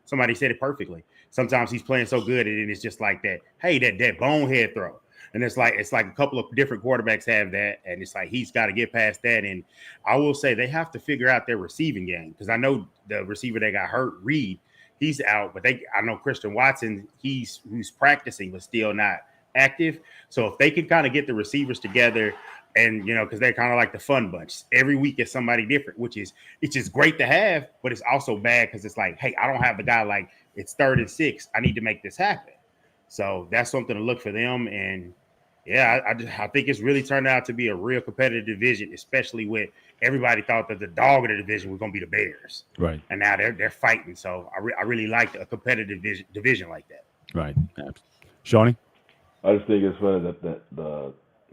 Somebody said it perfectly. Sometimes he's playing so good, and it's just like that. Hey, that bonehead throw. And it's like a couple of different quarterbacks have that, and it's like he's got to get past that. And I will say they have to figure out their receiving game, because I know the receiver that got hurt, Reed, he's out, but I know Christian Watson, who's practicing but still not active. So if they can kind of get the receivers together, and because they're kind of like the fun bunch, every week is somebody different, it's just great to have, but it's also bad because it's like, hey, I don't have the guy, like it's 3rd and 6. I need to make this happen. So that's something to look for them. And yeah, I think it's really turned out to be a real competitive division, especially with everybody thought that the dog of the division was going to be the Bears. Right. And now they're fighting. So I really like a competitive division like that. Right. Shawnee? I just think it's funny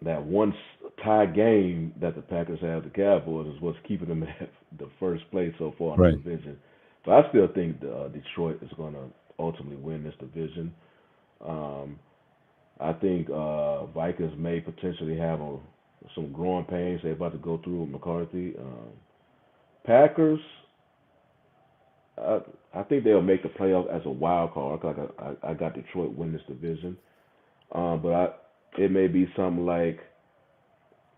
that one tie game that the Packers have the Cowboys is what's keeping them at the first place so far in the division. But I still think Detroit is going to ultimately win this division. I think Vikings may potentially have some growing pains they're about to go through with McCarthy. Packers, I think they'll make the playoff as a wild card. I got Detroit win this division, but it may be something like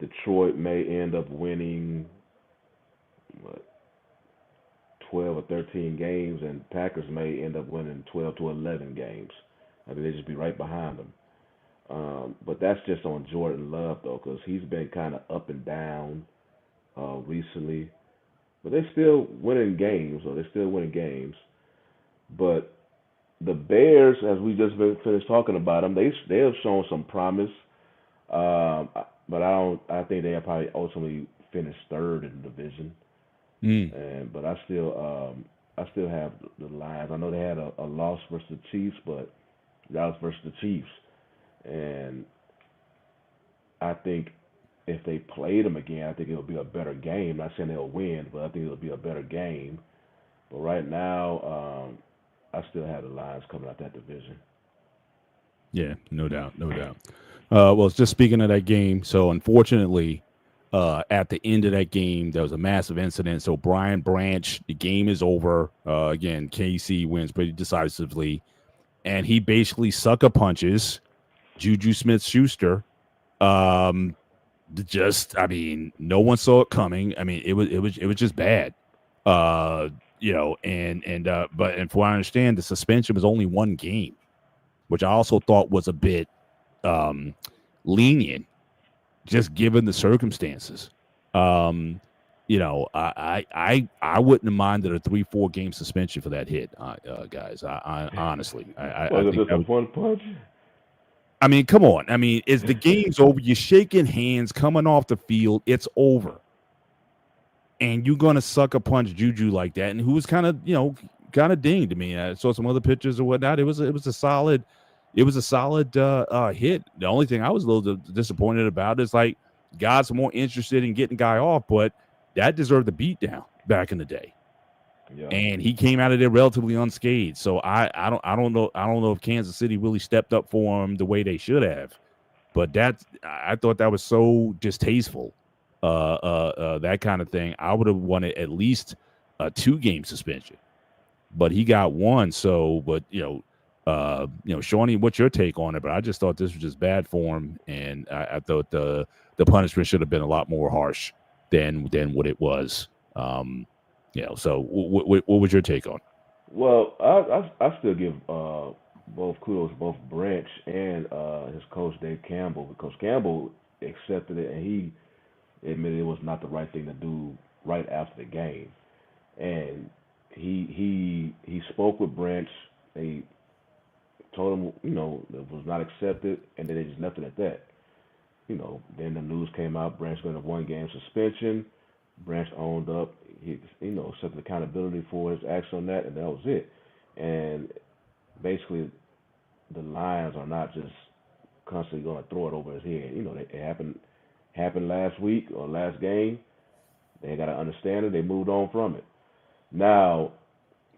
Detroit may end up winning 12 or 13 games, and Packers may end up winning 12 to 11 games. I think they just be right behind them. But that's just on Jordan Love, though, because he's been kind of up and down recently. But they're still winning games, But the Bears, as we just finished talking about them, they have shown some promise. But I think they'll probably ultimately finish 3rd in the division. But I still have the Lions. I know they had a loss versus the Chiefs, but that was versus the Chiefs. And I think if they played them again, I think it'll be a better game. Not saying they'll win, but I think it'll be a better game. But right now, I still have the Lions coming out that division. Yeah, no doubt. Well, just speaking of that game, so unfortunately, at the end of that game, there was a massive incident. So Brian Branch, the game is over. Again, KC wins pretty decisively, and he basically sucker punches Juju Smith-Schuster. No one saw it coming. I mean, it was just bad. But from what I understand, the suspension was only 1 game, which I also thought was a bit lenient, just given the circumstances. I wouldn't have minded a 3-4 game suspension for that hit, guys. I honestly, I think that was one punch. I mean, come on. I mean, the game's over. You're shaking hands, coming off the field. It's over. And you're going to sucker punch Juju like that. And who was kind of dinged to me. I saw some other pictures or whatnot. It was a solid hit. The only thing I was a little disappointed about is like guys are more interested in getting guy off, but that deserved the beat down back in the day. Yeah. And he came out of there relatively unscathed. So I don't know if Kansas City really stepped up for him the way they should have. But I thought that was so distasteful. That kind of thing. I would have wanted at least a 2-game suspension. But he got 1. So, but Shawnee, what's your take on it? But I just thought this was just bad form, and I thought the punishment should have been a lot more harsh than what it was. So what was your take on it? Well, I still give both kudos, both Branch and his coach Dave Campbell, because Campbell accepted it and he admitted it was not the right thing to do right after the game, and he spoke with Branch. They told him it was not accepted, and then they just left it at that. Then the news came out. Branch got a 1-game suspension. Branch owned up. He, accepted accountability for his acts on that, and that was it. And basically, the Lions are not just constantly going to throw it over his head. You know, it happened last week or last game. They got to understand it. They moved on from it. Now,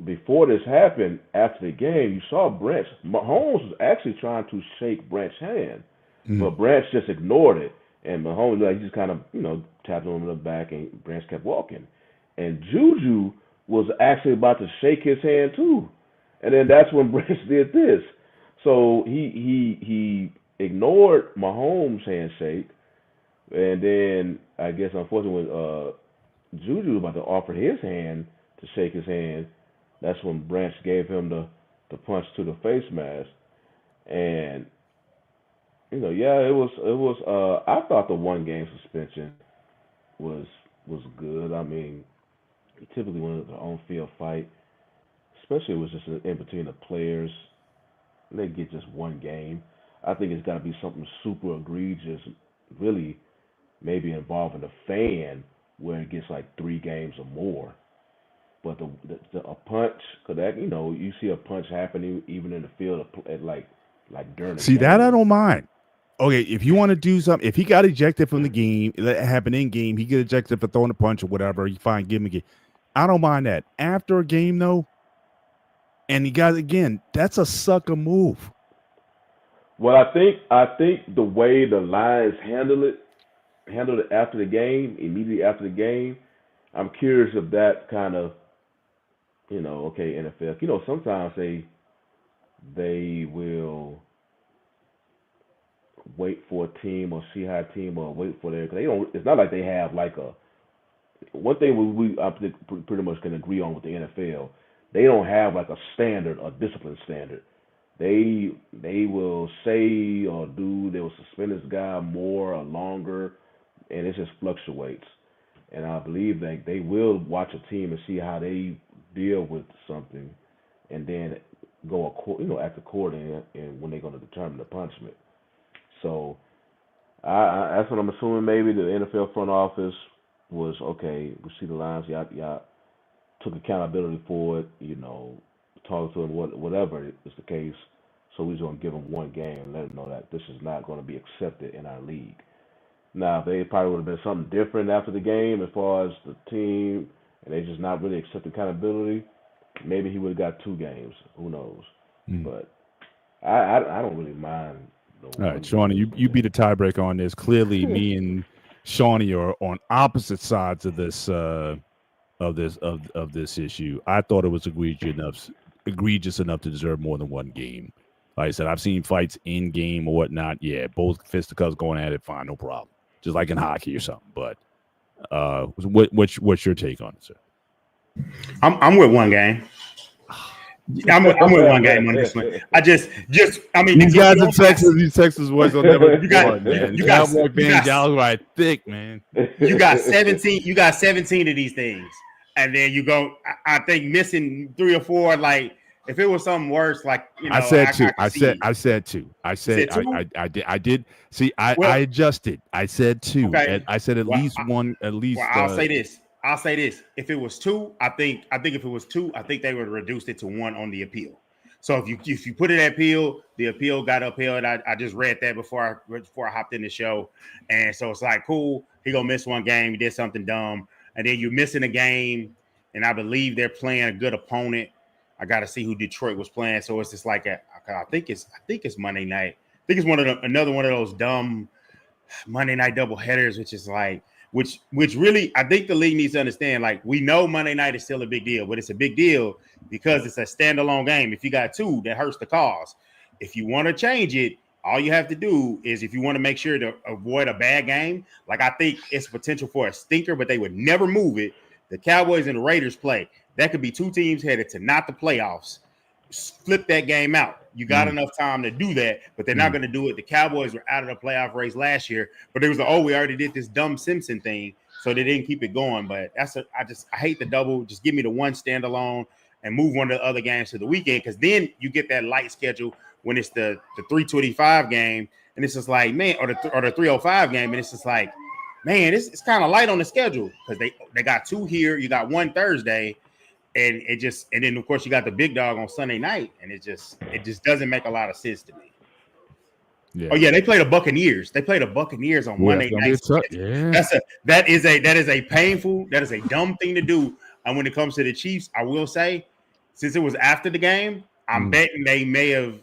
before this happened, after the game, you saw Branch. Mahomes was actually trying to shake Branch's hand, but Branch just ignored it. And Mahomes, like, he just kind of, tapped him on the back, and Branch kept walking. And Juju was actually about to shake his hand too, and then that's when Branch did this. So he ignored Mahomes' handshake, and then I guess unfortunately when Juju was about to offer his hand to shake his hand, that's when Branch gave him the punch to the face mask. And yeah, it was I thought the 1 game suspension was good. I mean, typically when it's an on-field fight, especially if it was just in between the players, they get just 1 game. I think it's got to be something super egregious, really, maybe involving the fan, where it gets like 3 games or more. But a punch, cause that you see a punch happening even in the field at like during the See game. that I don't mind. Okay, if you want to do something, if he got ejected from the game, that happened in game, he get ejected for throwing a punch or whatever, you fine, give him a game. I don't mind that. After a game though, and he got again, that's a sucker move. Well, I think the way the Lions handled it after the game, immediately after the game, I'm curious if that kind of, okay, NFL, sometimes they will wait for a team or see how a team or wait for their, cause they don't. It's not like they have like a. One thing we I think pretty much can agree on with the NFL, they don't have like a standard, a discipline standard. They will say or do, they will suspend this guy more or longer, and it just fluctuates. And I believe that they will watch a team and see how they deal with something, and then act accordingly, and when they're going to determine the punishment. So that's what I'm assuming. Maybe the NFL front office was okay. We see the Lions, y'all took accountability for it. Talk to them, whatever is the case. So we're just gonna give them 1 game and let them know that this is not going to be accepted in our league. Now, if they probably would have been something different after the game as far as the team, and they just not really accept accountability, maybe he would have got 2 games. Who knows? But I don't really mind. All right, Shawnee, you be the tiebreaker on this. Clearly, me and Shawnee are on opposite sides of this of this issue. I thought it was egregious enough to deserve more than 1 game. Like I said, I've seen fights in game or whatnot. Yeah, both fisticuffs going at it, fine, no problem. Just like in hockey or something. But what's your take on it, sir? I'm with 1 game. I'm with 1 game on this one. I mean, these guys in Texas, these Texas boys will never. You got Cowboy right thick, man. You got 17. You got 17 of these things, and then you go. I think missing 3 or 4. Like if it was something worse, like I said 2. I said 2. I did. See, I adjusted. I said 2. Okay. I said at least 1. At least. Well, I'll say this. If it was 2, I think if it was 2, I think they would have reduced it to 1 on the appeal. So if you put it at appeal, the appeal got upheld. I just read that before I hopped in the show, and so it's like cool. He gonna miss 1 game. He did something dumb, and then you're missing a game, and I believe they're playing a good opponent. I got to see who Detroit was playing. So it's just like I think it's Monday night. I think it's another one of those dumb Monday night double headers, which is like. Which really, I think the league needs to understand, like, we know Monday night is still a big deal, but it's a big deal because it's a standalone game. If you got 2, that hurts the cause. If you want to change it, all you have to do is if you want to make sure to avoid a bad game, like I think it's potential for a stinker, but they would never move it. The Cowboys and the Raiders play. That could be 2 teams headed to not the playoffs. Flip that game out. You got enough time to do that, but they're not going to do it. The Cowboys were out of the playoff race last year, but it was we already did this dumb Simpson thing, so they didn't keep it going. But I hate the double. Just give me the 1 standalone and move one of the other games to the weekend, because then you get that light schedule when it's the 325 game, and it's just like, man, or the 305 game, and it's just like, man, it's kind of light on the schedule because they got 2 here. You got 1 Thursday. and then of course you got the big dog on Sunday night, and it just doesn't make a lot of sense to me. Yeah. Oh yeah, they played the Buccaneers. They played the Buccaneers on Monday night. Yeah. That is a painful, that is a dumb thing to do. And when it comes to the Chiefs, I will say, since it was after the game, I'm betting they may have,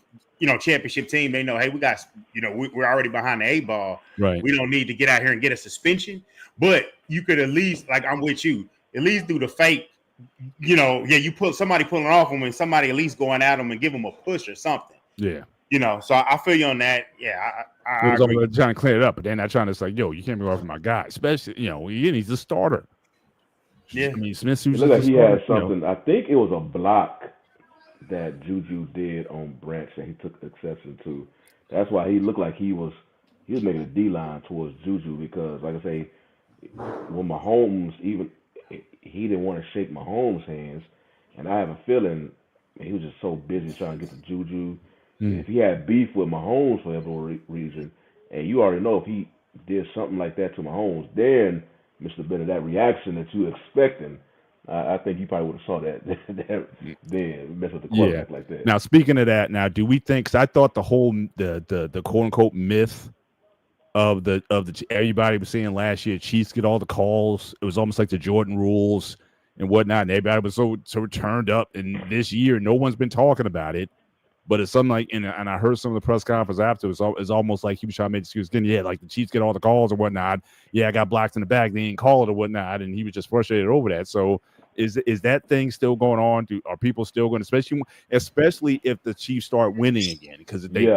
championship team. They know, hey, we got, we're already behind the 8-ball. Right. We don't need to get out here and get a suspension. But you could at least, like I'm with you, at least do the fake. You put somebody pulling off them and somebody at least going at them and give them a push or something. Yeah. So I feel you on that. Yeah, I was trying to clear it up, but they're not trying to say, yo, you can't be off my guy, especially, he's a starter. Yeah. I mean, Smith. It looked like he had something. I think it was a block that Juju did on Branch that he took exception to. That's why he looked like he was making a D line towards Juju because, like I say, when Mahomes he didn't want to shake Mahomes' hands, and I have a feeling he was just so busy trying to get to Juju. If he had beef with Mahomes for whatever reason, and you already know if he did something like that to Mahomes, then Mr. Bennett, that reaction that you expecting, I think you probably would have saw that then mess with the quarterback like that. Now, speaking of that, do we think? Because I thought the whole the quote unquote myth of the everybody was saying last year, Chiefs get all the calls. It was almost like the Jordan rules and whatnot. And everybody was so turned up. And this year, no one's been talking about it. But it's something like, and I heard some of the press conference after, it's almost like he was trying to make excuse again. Yeah, like the Chiefs get all the calls or whatnot. Yeah, I got blocked in the back. They didn't call it or whatnot. And he was just frustrated over that. So is that thing still going on? Are people still going, especially if the Chiefs start winning again? Because they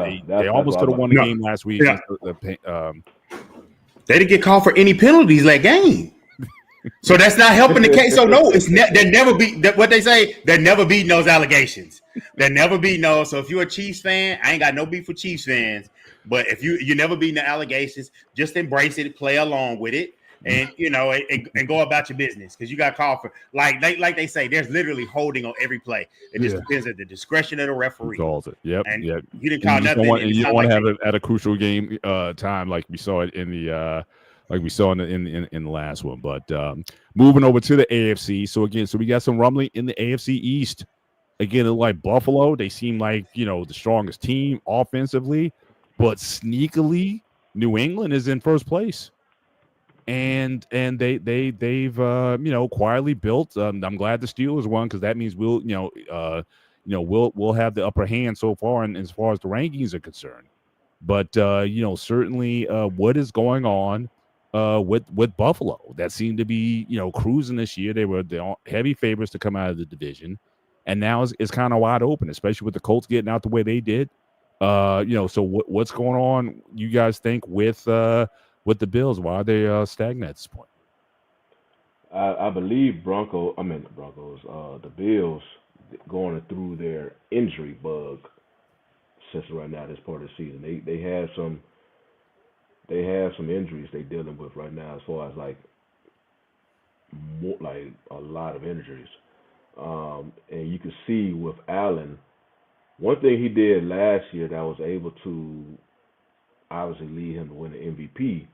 almost could have won the game last week. Yeah. They didn't get called for any penalties that game. So that's not helping the case. So no, there never be what they say. There never be those allegations. There never be no. So if you're a Chiefs fan, I ain't got no beef with Chiefs fans. But if you never be in the allegations, just embrace it, play along with it, and and go about your business because you got called for like they say. There's literally holding on every play. It just depends on the discretion of the referee. Calls it. Yep. And yep. You didn't call nothing. You don't want to have it at a crucial game time like we saw it in the. Like we saw in the last one, but moving over to the AFC. So we got some rumbling in the AFC East. Again, like Buffalo, they seem like the strongest team offensively, but sneakily, New England is in first place, and they've quietly built. I'm glad the Steelers won because that means we'll have the upper hand so far, and as far as the rankings are concerned. But certainly, what is going on? With Buffalo, that seemed to be cruising this year. They were the heavy favorites to come out of the division, and now it's kind of wide open, especially with the Colts getting out the way they did. So what's going on? You guys think with the Bills? Why are they stagnant at this point? I believe the Bills going through their injury bug since right now this part of the season. They have some injuries they're dealing with right now, as far as like a lot of injuries. And you can see with Allen, one thing he did last year that was able to obviously lead him to win the MVP.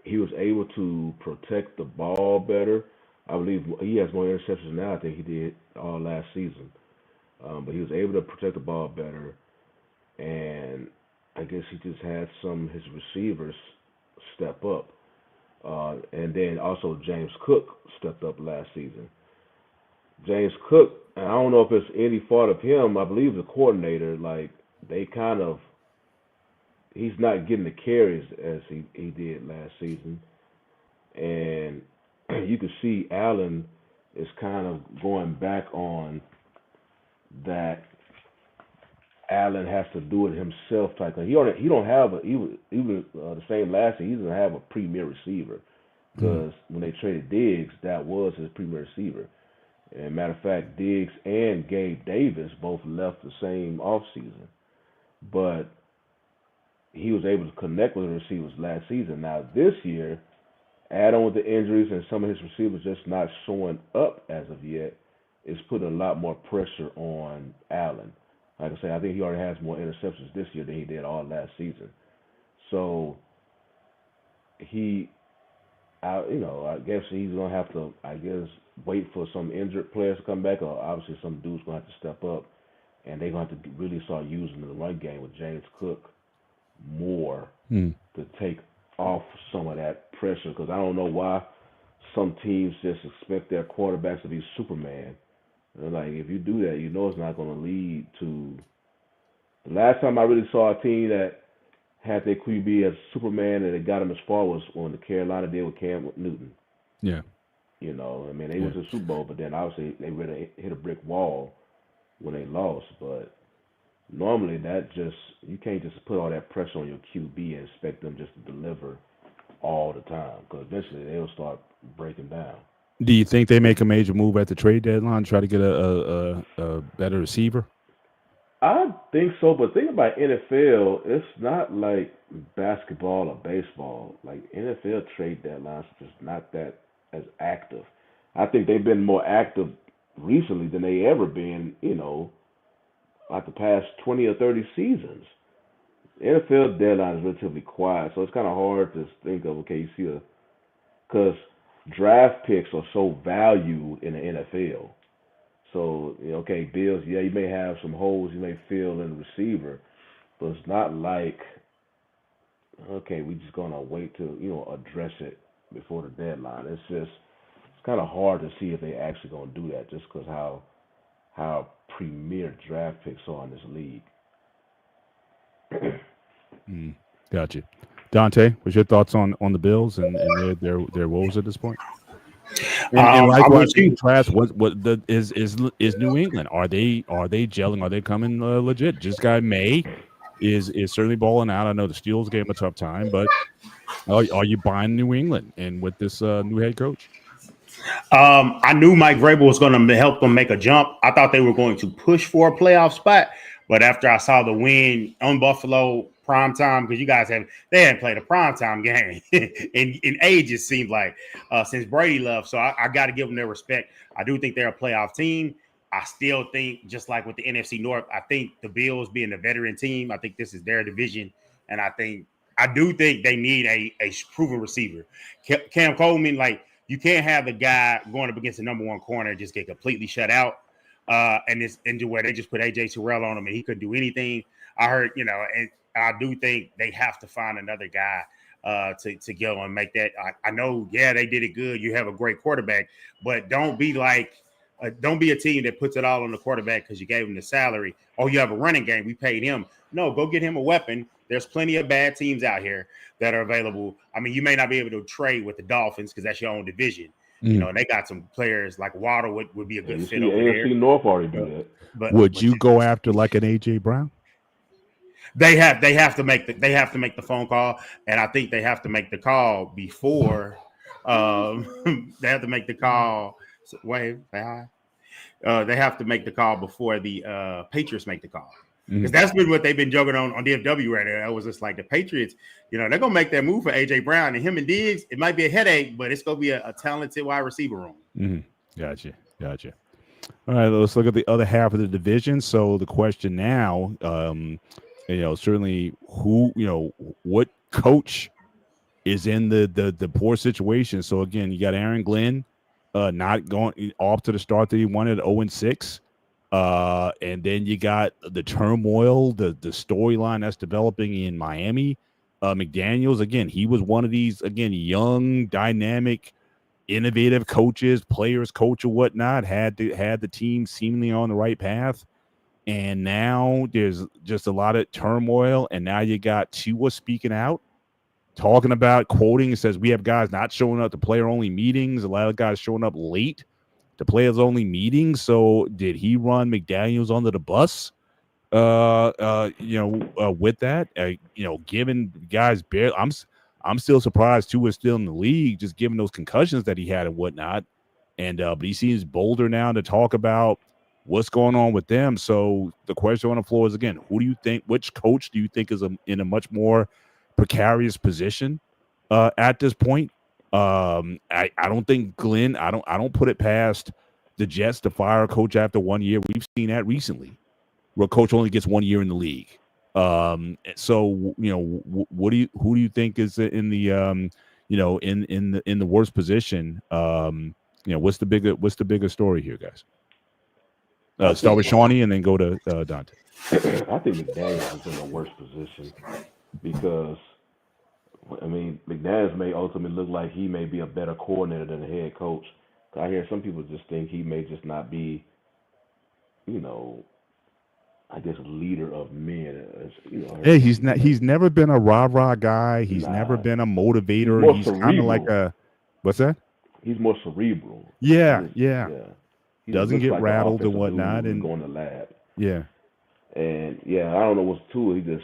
He was able to protect the ball better. I believe he has more interceptions now I think he did all last season. But he was able to protect the ball better, and I guess he just had some of his receivers step up. And then also James Cook stepped up last season. James Cook, and I don't know if it's any fault of him, I believe the coordinator, he's not getting the carries as he did last season. And you can see Allen is kind of going back on that Allen has to do it himself type thing. He don't have even the same last year. He doesn't have a premier receiver because when they traded Diggs, that was his premier receiver. And matter of fact, Diggs and Gabe Davis both left the same offseason, but he was able to connect with the receivers last season. Now this year, add on with the injuries and some of his receivers just not showing up as of yet, it's putting a lot more pressure on Allen. Like I say, I think he already has more interceptions this year than he did all last season. So I guess he's gonna have to, wait for some injured players to come back, or obviously some dudes gonna have to step up, and they're gonna have to really start using the run game with James Cook more Hmm. to take off some of that pressure. Because I don't know why some teams just expect their quarterbacks to be Superman. And like if you do that, you know it's not going to lead to. The last time I really saw a team that had their QB as Superman and it got him as far was when the Carolina did with Cam Newton. Yeah. You know, I mean they Yeah. went to the Super Bowl, but then obviously they really hit a brick wall when they lost. But normally that just you can't just put all that pressure on your QB and expect them just to deliver all the time because eventually they'll start breaking down. Do you think they make a major move at the trade deadline, try to get a better receiver? I think so, but think about NFL, it's not like basketball or baseball. Like NFL trade deadlines are just not that as active. I think they've been more active recently than they ever been, like the past 20 or 30 seasons. The NFL deadline is relatively quiet, so it's kind of hard to think of, okay, you see because draft picks are so valued in the NFL. So, okay, Bills, yeah, you may have some holes you may fill in the receiver, but it's not like, okay, we just gonna wait to, address it before the deadline. It's kind of hard to see if they actually gonna do that just because how premier draft picks are in this league. Mm, gotcha. Dante, what's your thoughts on the Bills and their woes at this point? And I'm likewise, with you. contrast what the is New England? Are they gelling? Are they coming legit? Just guy May is certainly balling out. I know the Steelers gave him a tough time, but are you buying New England and with this new head coach? I knew Mike Vrabel was going to help them make a jump. I thought they were going to push for a playoff spot, but after I saw the win on Buffalo prime time, because they hadn't played a prime time game in ages, seemed like since Brady left. So I got to give them their respect. I do think they're a playoff team. I still think, just like with the NFC North, I think the Bills being a veteran team, I think this is their division, and I do think they need a proven receiver. Cam Coleman, like. You can't have the guy going up against the number one corner and just get completely shut out. And it's into where they just put AJ Terrell on him and he couldn't do anything. I heard, and I do think they have to find another guy to go and make that. I know, yeah, they did it good. You have a great quarterback, but don't be a team that puts it all on the quarterback because you gave him the salary. Oh, you have a running game. We paid him. No, go get him a weapon. There's plenty of bad teams out here that are available. I mean, you may not be able to trade with the Dolphins because that's your own division. And they got some players like Waddle would be a good You fit see over there. AFC North already do that. Would you go after like an AJ Brown? They have to make the phone call, and I think they have to make the call before they have to make the call. Wave, say hi. They have to make the call before the Patriots make the call. Because that's been what they've been joking on DFW right there. It was just like the Patriots, they're going to make that move for A.J. Brown. And him and Diggs, it might be a headache, but it's going to be a talented wide receiver room. Mm-hmm. Gotcha. All right, let's look at the other half of the division. So the question now, certainly what coach is in the poor situation. So again, you got Aaron Glenn not going off to the start that he wanted, 0-6. And then you got the turmoil, the storyline that's developing in Miami. McDaniels, again, he was one of these, again, young, dynamic, innovative coaches, players, coach or whatnot, had the team seemingly on the right path. And now there's just a lot of turmoil. And now you got Tua speaking out, talking about, quoting, it says, we have guys not showing up to player-only meetings, a lot of guys showing up late to players-only meetings. So did he run McDaniels under the bus? With that, given guys barely, I'm still surprised Tua is still in the league, just given those concussions that he had and whatnot. And but he seems bolder now to talk about what's going on with them. So the question on the floor is again, which coach do you think is in a much more precarious position at this point? I don't think Glenn. I don't put it past the Jets to fire a coach after 1 year. We've seen that recently, where a coach only gets 1 year in the league. So who do you think is in the in the worst position what's the bigger story here, guys? I Start with think- Shawnee and then go to Dante. I think McDaniels is in a worse position because, I mean, McDaniels may ultimately look like he may be a better coordinator than the head coach. I hear some people just think he may just not be, I guess, a leader of men. Yeah, he's not. He's never been a rah-rah guy. He's Nah. never been a motivator. He's He's more kind of like cerebral. what's that? He's more cerebral. Yeah. He just Doesn't looks get like the rattled and offensive whatnot, dude who's and going to lab. yeah. And I don't know what's Tua. He's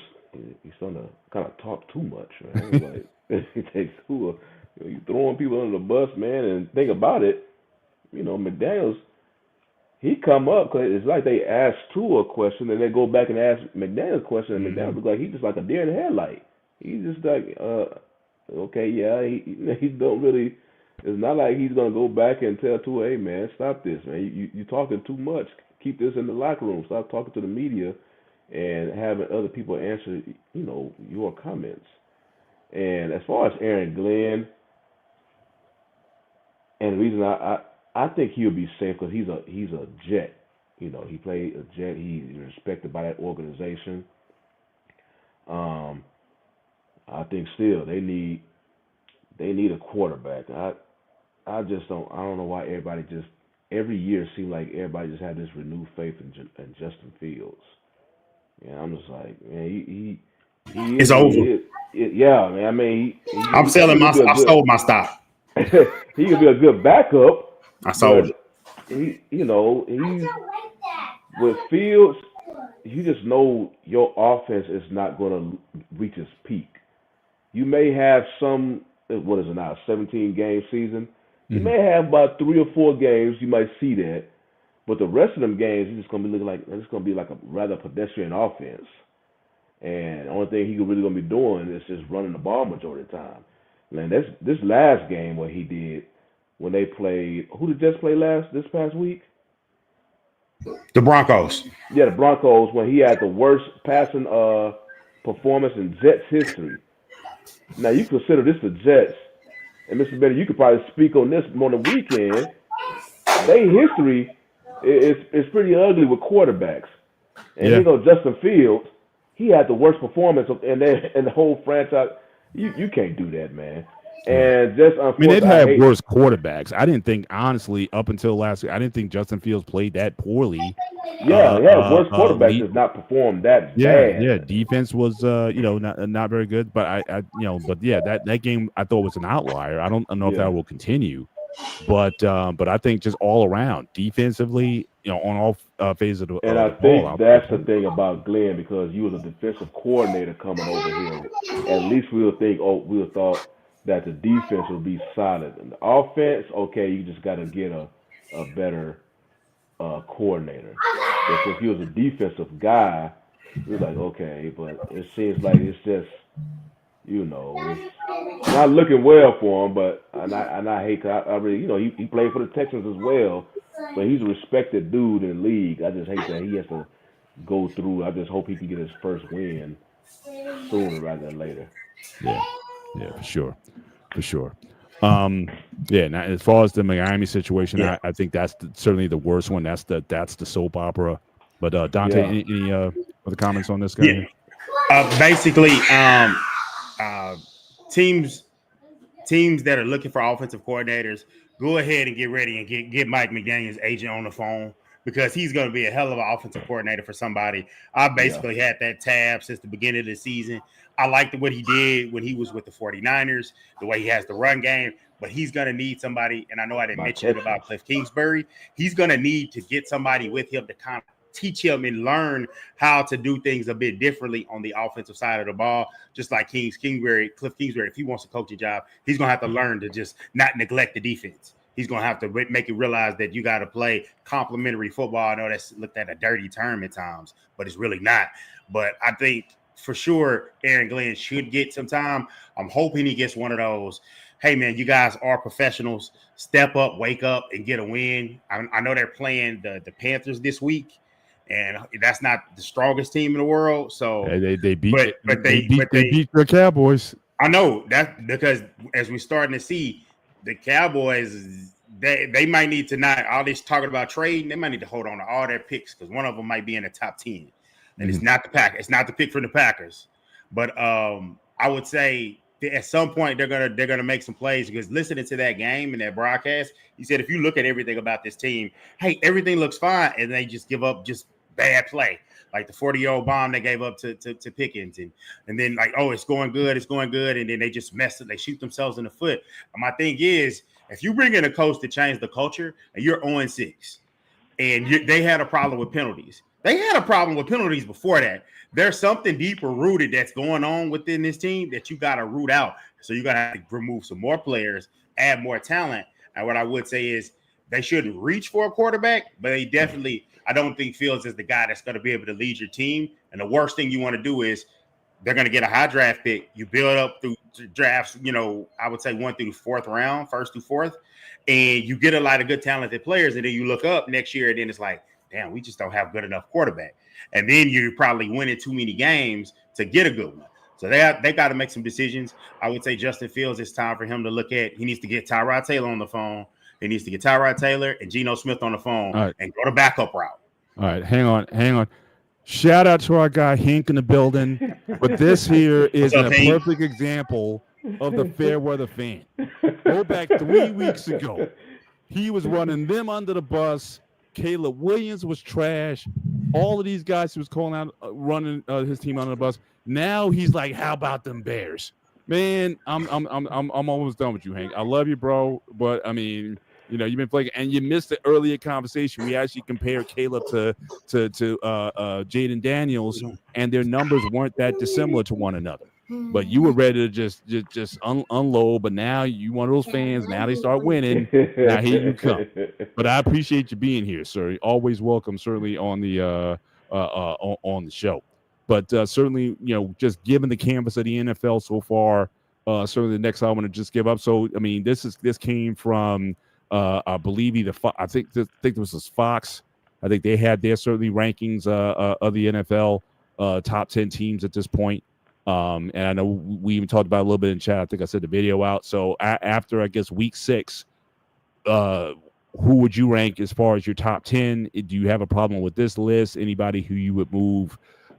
starting to kind of talk too much, man. It's like he takes Tua. You throwing people under the bus, man. And think about it, McDaniels. He come up because it's like they ask Tua a question and they go back and ask McDaniels a question, and McDaniels look like he's just like a deer in the headlight. He's just like, okay, yeah, he don't really. It's not like he's gonna go back and tell Tua, hey man, stop this, man. You talking too much. Keep this in the locker room. Stop talking to the media and having other people answer, your comments. And as far as Aaron Glenn, and the reason I think he'll be safe because he's a Jet. He played a Jet. He's respected by that organization. I think still they need a quarterback. I just don't. I don't know why everybody just every year seems like everybody just have this renewed faith in Justin Fields. Yeah, I'm just like, man, he It's is, over. yeah, man. I mean, I'm selling my. I sold my stock. he could be a good backup. I sold it. He's with Fields. You just know your offense is not going to reach its peak. You may have some. What is it now? 17-game season. You may have about 3 or 4 games. You might see that, but the rest of them games, it's just gonna be looking like it's gonna be like a rather pedestrian offense. And the only thing he's really gonna be doing is just running the ball majority of the time. Man, this last game what he did when they played. Who did Jets play this past week? The Broncos. Yeah, the Broncos, when he had the worst passing performance in Jets history. Now you consider this the Jets, and Mr. Benny, you could probably speak on this on the weekend. Their history is pretty ugly with quarterbacks. And Justin Fields, he had the worst performance in the whole franchise. You can't do that, man. And just unfortunately, they've had worse quarterbacks. I didn't think, honestly, up until last week, I didn't think Justin Fields played that poorly. Yeah, worse quarterbacks does not perform that bad. Yeah. Defense was, not very good. But that game I thought was an outlier. I don't know if that will continue. But I think just all around defensively, on all phases of the and I the think ball, that's the thing about Glenn, because you was a defensive coordinator coming over here. At least we'll thought that the defense will be solid. And the offense, okay, you just got to get a better coordinator. Because he was a defensive guy, we was like, okay, but it seems like it's just, it's not looking well for him. But and I hate, I really, he played for the Texans as well, but he's a respected dude in the league. I just hate that he has to go through. I just hope he can get his first win sooner rather than later. Yeah, for sure. Now as far as the Miami situation, I think that's certainly the worst one. That's the soap opera. But Dante, any other comments on this guy? Basically, teams that are looking for offensive coordinators, go ahead and get ready and get Mike McDaniel's agent on the phone, because he's going to be a hell of an offensive coordinator for somebody. I basically had that tab since the beginning of the season. I liked what he did when he was with the 49ers, the way he has the run game, but he's going to need somebody, and I know I didn't mention it about Cliff Kingsbury. He's going to need to get somebody with him to kind of teach him and learn how to do things a bit differently on the offensive side of the ball, just like Cliff Kingsbury. If he wants a coaching job, he's going to have to learn to just not neglect the defense. He's going to have to make you realize that you got to play complementary football. I know that's looked at a dirty term at times, but it's really not. But I think for sure Aaron Glenn should get some time. I'm hoping he gets one of those, hey, man, you guys are professionals. Step up, wake up, and get a win. I know they're playing the Panthers this week, and that's not the strongest team in the world. So they beat they beat the Cowboys. I know that, because as we're starting to see, the Cowboys, they might need to not all this talking about trading. They might need to hold on to all their picks because one of them might be in the top 10, and it's not the pack. It's not the pick from the Packers, but I would say at some point they're gonna make some plays because listening to that game and that broadcast, he said if you look at everything about this team, hey, everything looks fine, and they just give up just bad play. Like the 40-year-old bomb they gave up to Pickens, and then like, oh, it's going good, and then they just mess it, they shoot themselves in the foot. And my thing is, if you bring in a coach to change the culture and you're 0-6, and they had a problem with penalties, they had a problem with penalties before that. There's something deeper rooted that's going on within this team that you got to root out. So you got to have to remove some more players, add more talent. And what I would say is they shouldn't reach for a quarterback, but they definitely. I don't think Fields is the guy that's going to be able to lead your team. And the worst thing you want to do is they're going to get a high draft pick. You build up through drafts, I would say 1 through the 4th round, 1st through 4th, and you get a lot of good talented players. And then you look up next year, and then it's like, damn, we just don't have good enough quarterback. And then you're probably winning too many games to get a good one. So they got to make some decisions. I would say Justin Fields, it's time for him to look at. He needs to get Tyrod Taylor on the phone. He needs to get Tyrod Taylor and Geno Smith on the phone and go to backup route. All right, hang on. Shout out to our guy Hank in the building. But this here is a perfect example of the fair weather fan. Go back 3 weeks ago. He was running them under the bus. Caleb Williams was trash. All of these guys he was calling out, running his team under the bus. Now he's like, how about them Bears? Man, I'm almost done with you, Hank. I love you, bro. But I mean, you've been playing, and you missed the earlier conversation. We actually compared Caleb to Jaden Daniels, and their numbers weren't that dissimilar to one another. But you were ready to just unload. But now you one of those fans. Now they start winning. Now here you come. But I appreciate you being here, sir. Always welcome, certainly on the show. But certainly, just given the canvas of the NFL so far, certainly the next I want to just give up. So I mean, this came from. I believe I think this was Fox. I think they had their certainly rankings of the NFL top 10 teams at this point. And I know we even talked about it a little bit in chat. I think I said the video out. So after I guess week 6, who would you rank as far as your top 10? Do you have a problem with this list? Anybody who you would move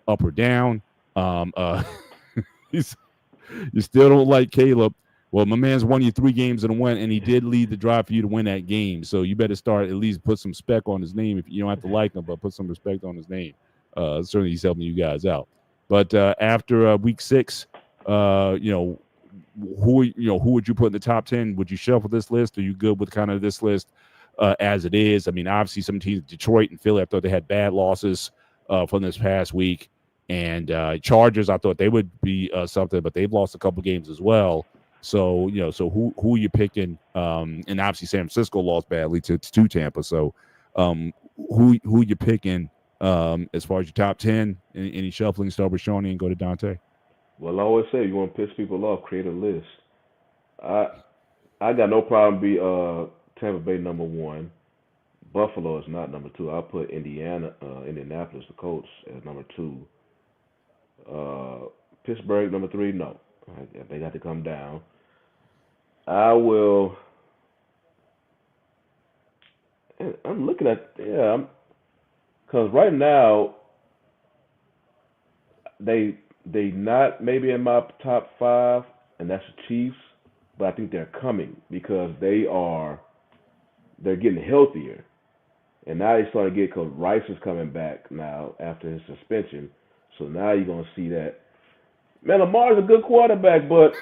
up or down? You still don't like Caleb. Well, my man's won you 3 games in a win, and he did lead the drive for you to win that game. So you better start at least put some respect on his name. If you don't have to like him, but put some respect on his name. Certainly, he's helping you guys out. But after week 6, who would you put in the top 10? Would you shuffle this list? Are you good with kind of this list as it is? I mean, obviously, some teams, Detroit and Philly, I thought they had bad losses from this past week, and Chargers, I thought they would be something, but they've lost a couple games as well. So, so who are you picking? And obviously San Francisco lost badly to Tampa. So who you picking as far as your top 10? Any shuffling? Start with Shawnee and go to Dante. Well, I always say you want to piss people off, create a list. I got no problem be Tampa Bay number 1. Buffalo is not number 2. I'll put Indianapolis, the Colts, as number 2. Pittsburgh number 3, no. They got to come down. I will. I'm looking at because right now they not maybe in my top 5, and that's the Chiefs, but I think they're coming because they're getting healthier, and now they starting to get because Rice is coming back now after his suspension, so now you're gonna see that. Man, Lamar's a good quarterback, but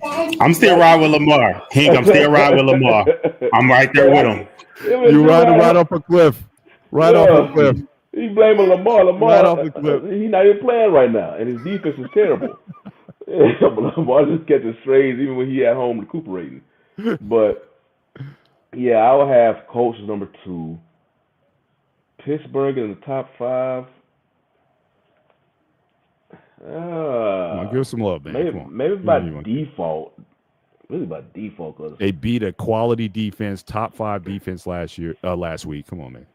I'm still riding with Lamar. Hank, I'm still riding with Lamar. I'm right there with him. You riding right off a cliff. Right off a cliff. He's blaming Lamar. Right off the cliff. He's not even playing right now, and his defense is terrible. Lamar just catching strays even when he at home recuperating. But, yeah, I would have Colts number 2. Pittsburgh in the top 5. Give us some love, man. Maybe by default. Really by default. Cause they beat a quality defense, top 5 defense last week. Come on, man.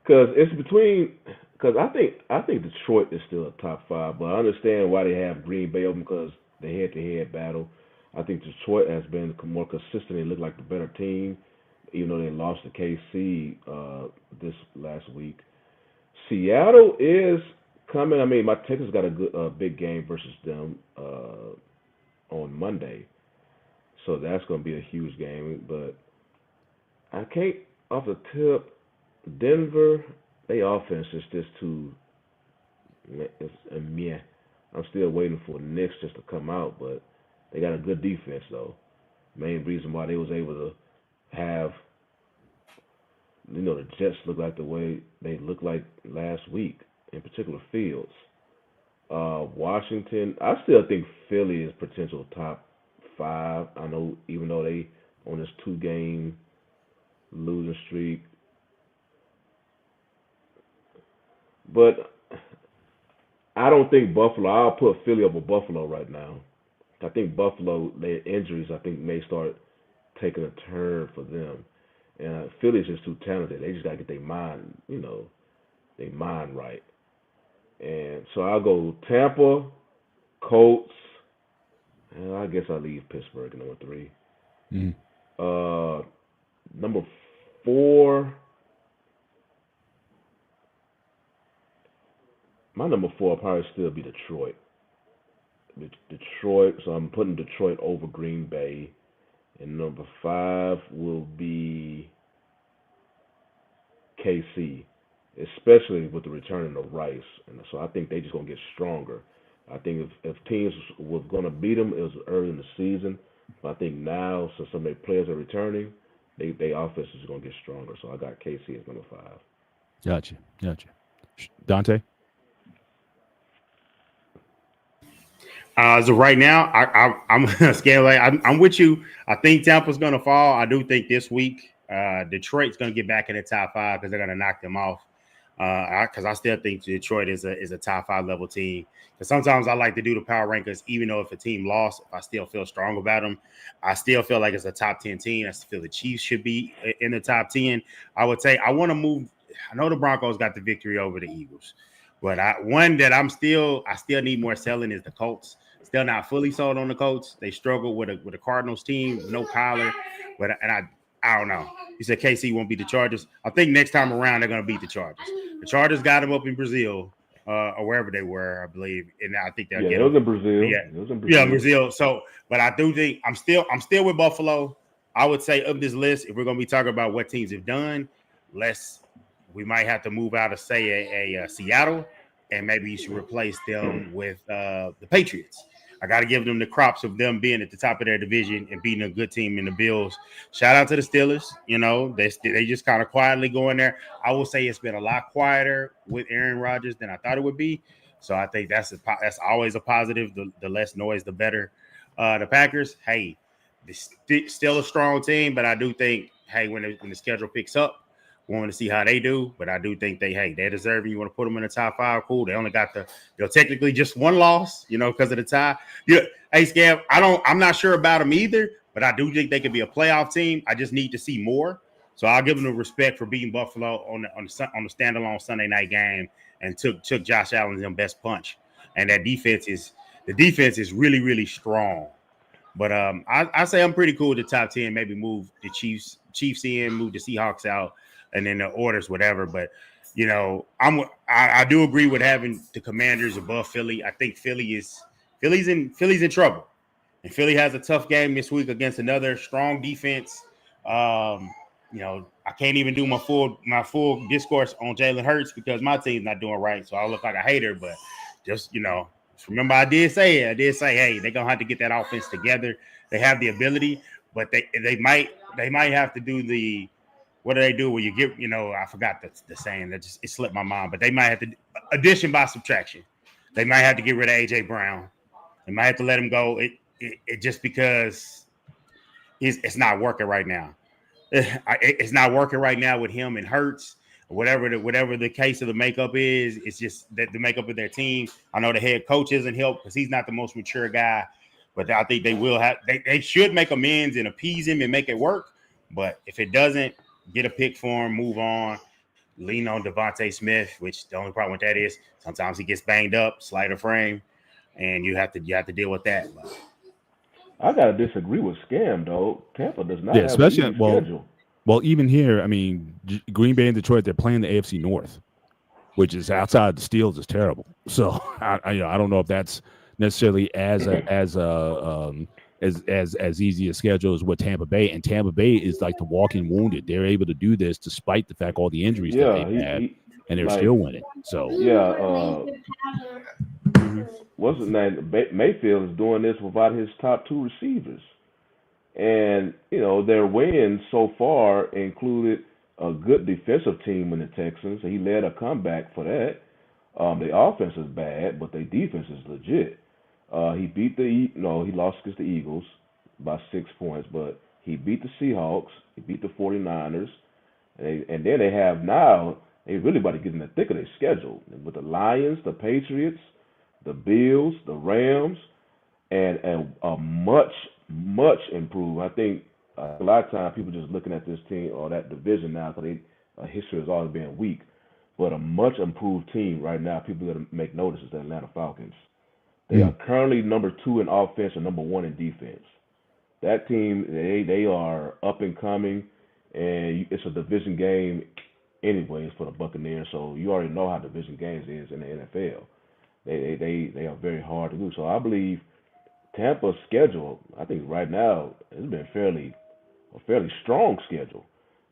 Because it's between. Because I think Detroit is still a top 5, but I understand why they have Green Bay open because the head-to-head battle. I think Detroit has been more consistent. They look like the better team, even though they lost to KC this last week. Seattle is coming. I mean, my Texans got a good big game versus them on Monday, so that's going to be a huge game. But I can't off the tip. Denver, they offense is just too. It's a meh. I'm still waiting for Knicks just to come out, but they got a good defense though. Main reason why they was able to have, the Jets look like the way they looked like last week, in particular Fields. Washington, I still think Philly is potential top 5. I know even though they on this 2-game losing streak, but I don't think Buffalo. I'll put Philly over Buffalo right now. I think Buffalo, their injuries, I think may start taking a turn for them. And Philly's just too talented. They just got to get their mind, their mind right. And so I'll go Tampa, Colts, and I guess I'll leave Pittsburgh at number 3. Number 4, my number 4 will probably still be Detroit. Detroit, so I'm putting Detroit over Green Bay. And number 5 will be KC, especially with the return of Rice. And so I think they just going to get stronger. I think if teams were going to beat them, it was early in the season. But I think now, since some of their players are returning, their offense is going to get stronger. So I got KC as number 5. Gotcha. Dante? So right now, I'm scared. I'm with you. I think Tampa's going to fall. I do think this week Detroit's going to get back in the top 5 because they're going to knock them off. Because I still think Detroit is a top 5 level team. Because sometimes I like to do the power rankings, even though if a team lost, if I still feel strong about them, I still feel like it's a top 10 team. I still feel the Chiefs should be in the top 10. I would say I want to move. I know the Broncos got the victory over the Eagles, but one that I still need more selling is the Colts. Still not fully sold on the Colts. They struggle with a Cardinals team, no Kyler. But I don't know. You said KC won't beat the Chargers. I think next time around they're going to beat the Chargers. The Chargers got them up in Brazil or wherever they were, I believe, and I think they'll get them. It was in Brazil. Yeah, Brazil. So, but I do think I'm still with Buffalo. I would say of this list, if we're going to be talking about what teams have done, we might have to move out of say a Seattle, and maybe you should replace them with the Patriots. I got to give them the props of them being at the top of their division and beating a good team in the Bills. Shout out to the Steelers. They just kind of quietly going there. I will say it's been a lot quieter with Aaron Rodgers than I thought it would be. So I think that's always a positive. The less noise, the better. The Packers, hey, still a strong team, but I do think, hey, when the schedule picks up, we want to see how they do, but I do think they're deserving. You want to put them in the top 5, cool. They only got technically just one loss, because of the tie. Yeah, hey, Scab, I'm not sure about them either, but I do think they could be a playoff team. I just need to see more. So I'll give them the respect for beating Buffalo on the standalone Sunday night game and took Josh Allen's best punch. And the defense is really, really strong. But I say I'm pretty cool with the top 10. Maybe move the Chiefs in, move the Seahawks out, and then the orders, whatever. But I do agree with having the Commanders above Philly. I think Philly's in trouble, and Philly has a tough game this week against another strong defense. I can't even do my full discourse on Jalen Hurts because my team's not doing right, so I look like a hater. But just remember, I did say, hey, they're gonna have to get that offense together. They have the ability, but they might have to do the. What do they do when you get, I forgot the saying that it slipped my mind, but they might have to addition by subtraction. They might have to get rid of AJ Brown. They might have to let him go. It just because it's not working right now. It's not working right now with him and Hurts. Whatever the case of the makeup is, it's just that the makeup of their team. I know the head coach isn't helped because he's not the most mature guy, but I think they should make amends and appease him and make it work. But if it doesn't, get a pick for him, move on, lean on Devontae Smith, which the only problem with that is sometimes he gets banged up, slighter frame, and you have to deal with that. But I gotta disagree with Scam though. Tampa does not Yeah, have an especially easy schedule. well, even here, I mean, Green Bay and Detroit, they're playing the AFC North, which is outside the Steelers is terrible. So I don't know if that's necessarily as easy a schedule as what Tampa Bay, and Tampa Bay is like the walking wounded. They're able to do this despite the fact all the injuries that Yeah, they've had, he and they're like still winning. So yeah. mhm. What's his name? Mayfield is doing this without his top two receivers. And, their wins so far included a good defensive team in the Texans. He led a comeback for that. The offense is bad, but their defense is legit. He beat he lost against the Eagles by 6 points, but he beat the Seahawks. He beat the 49ers. And then they really about to get in the thick of their schedule with the Lions, the Patriots, the Bills, the Rams, and a much improved. I think a lot of times people just looking at this team or that division now because history has always been weak, but a much improved team right now. People got to make notice is the Atlanta Falcons. They are currently number 2 in offense and number 1 in defense. That team, they are up and coming, and it's a division game anyways for the Buccaneers. So you already know how division games is in the NFL. They are very hard to do. So I believe Tampa's schedule, I think right now, has been a fairly strong schedule.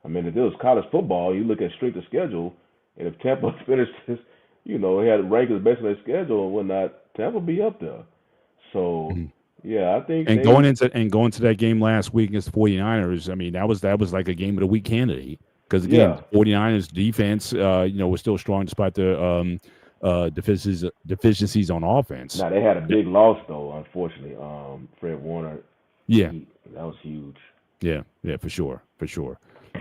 I mean, if it was college football, you look at strength of schedule, and if Tampa finished this, had rankings based on their schedule and whatnot, Tampa be up there. So Mhm. yeah, I think And going to that game last week against the 49ers, I mean, that was like a game of the week candidate. Because again, yeah. 49ers defense, was still strong despite the deficiencies on offense. Now they had a big loss though, unfortunately. Fred Warner, Yeah, that was huge. yeah, for sure.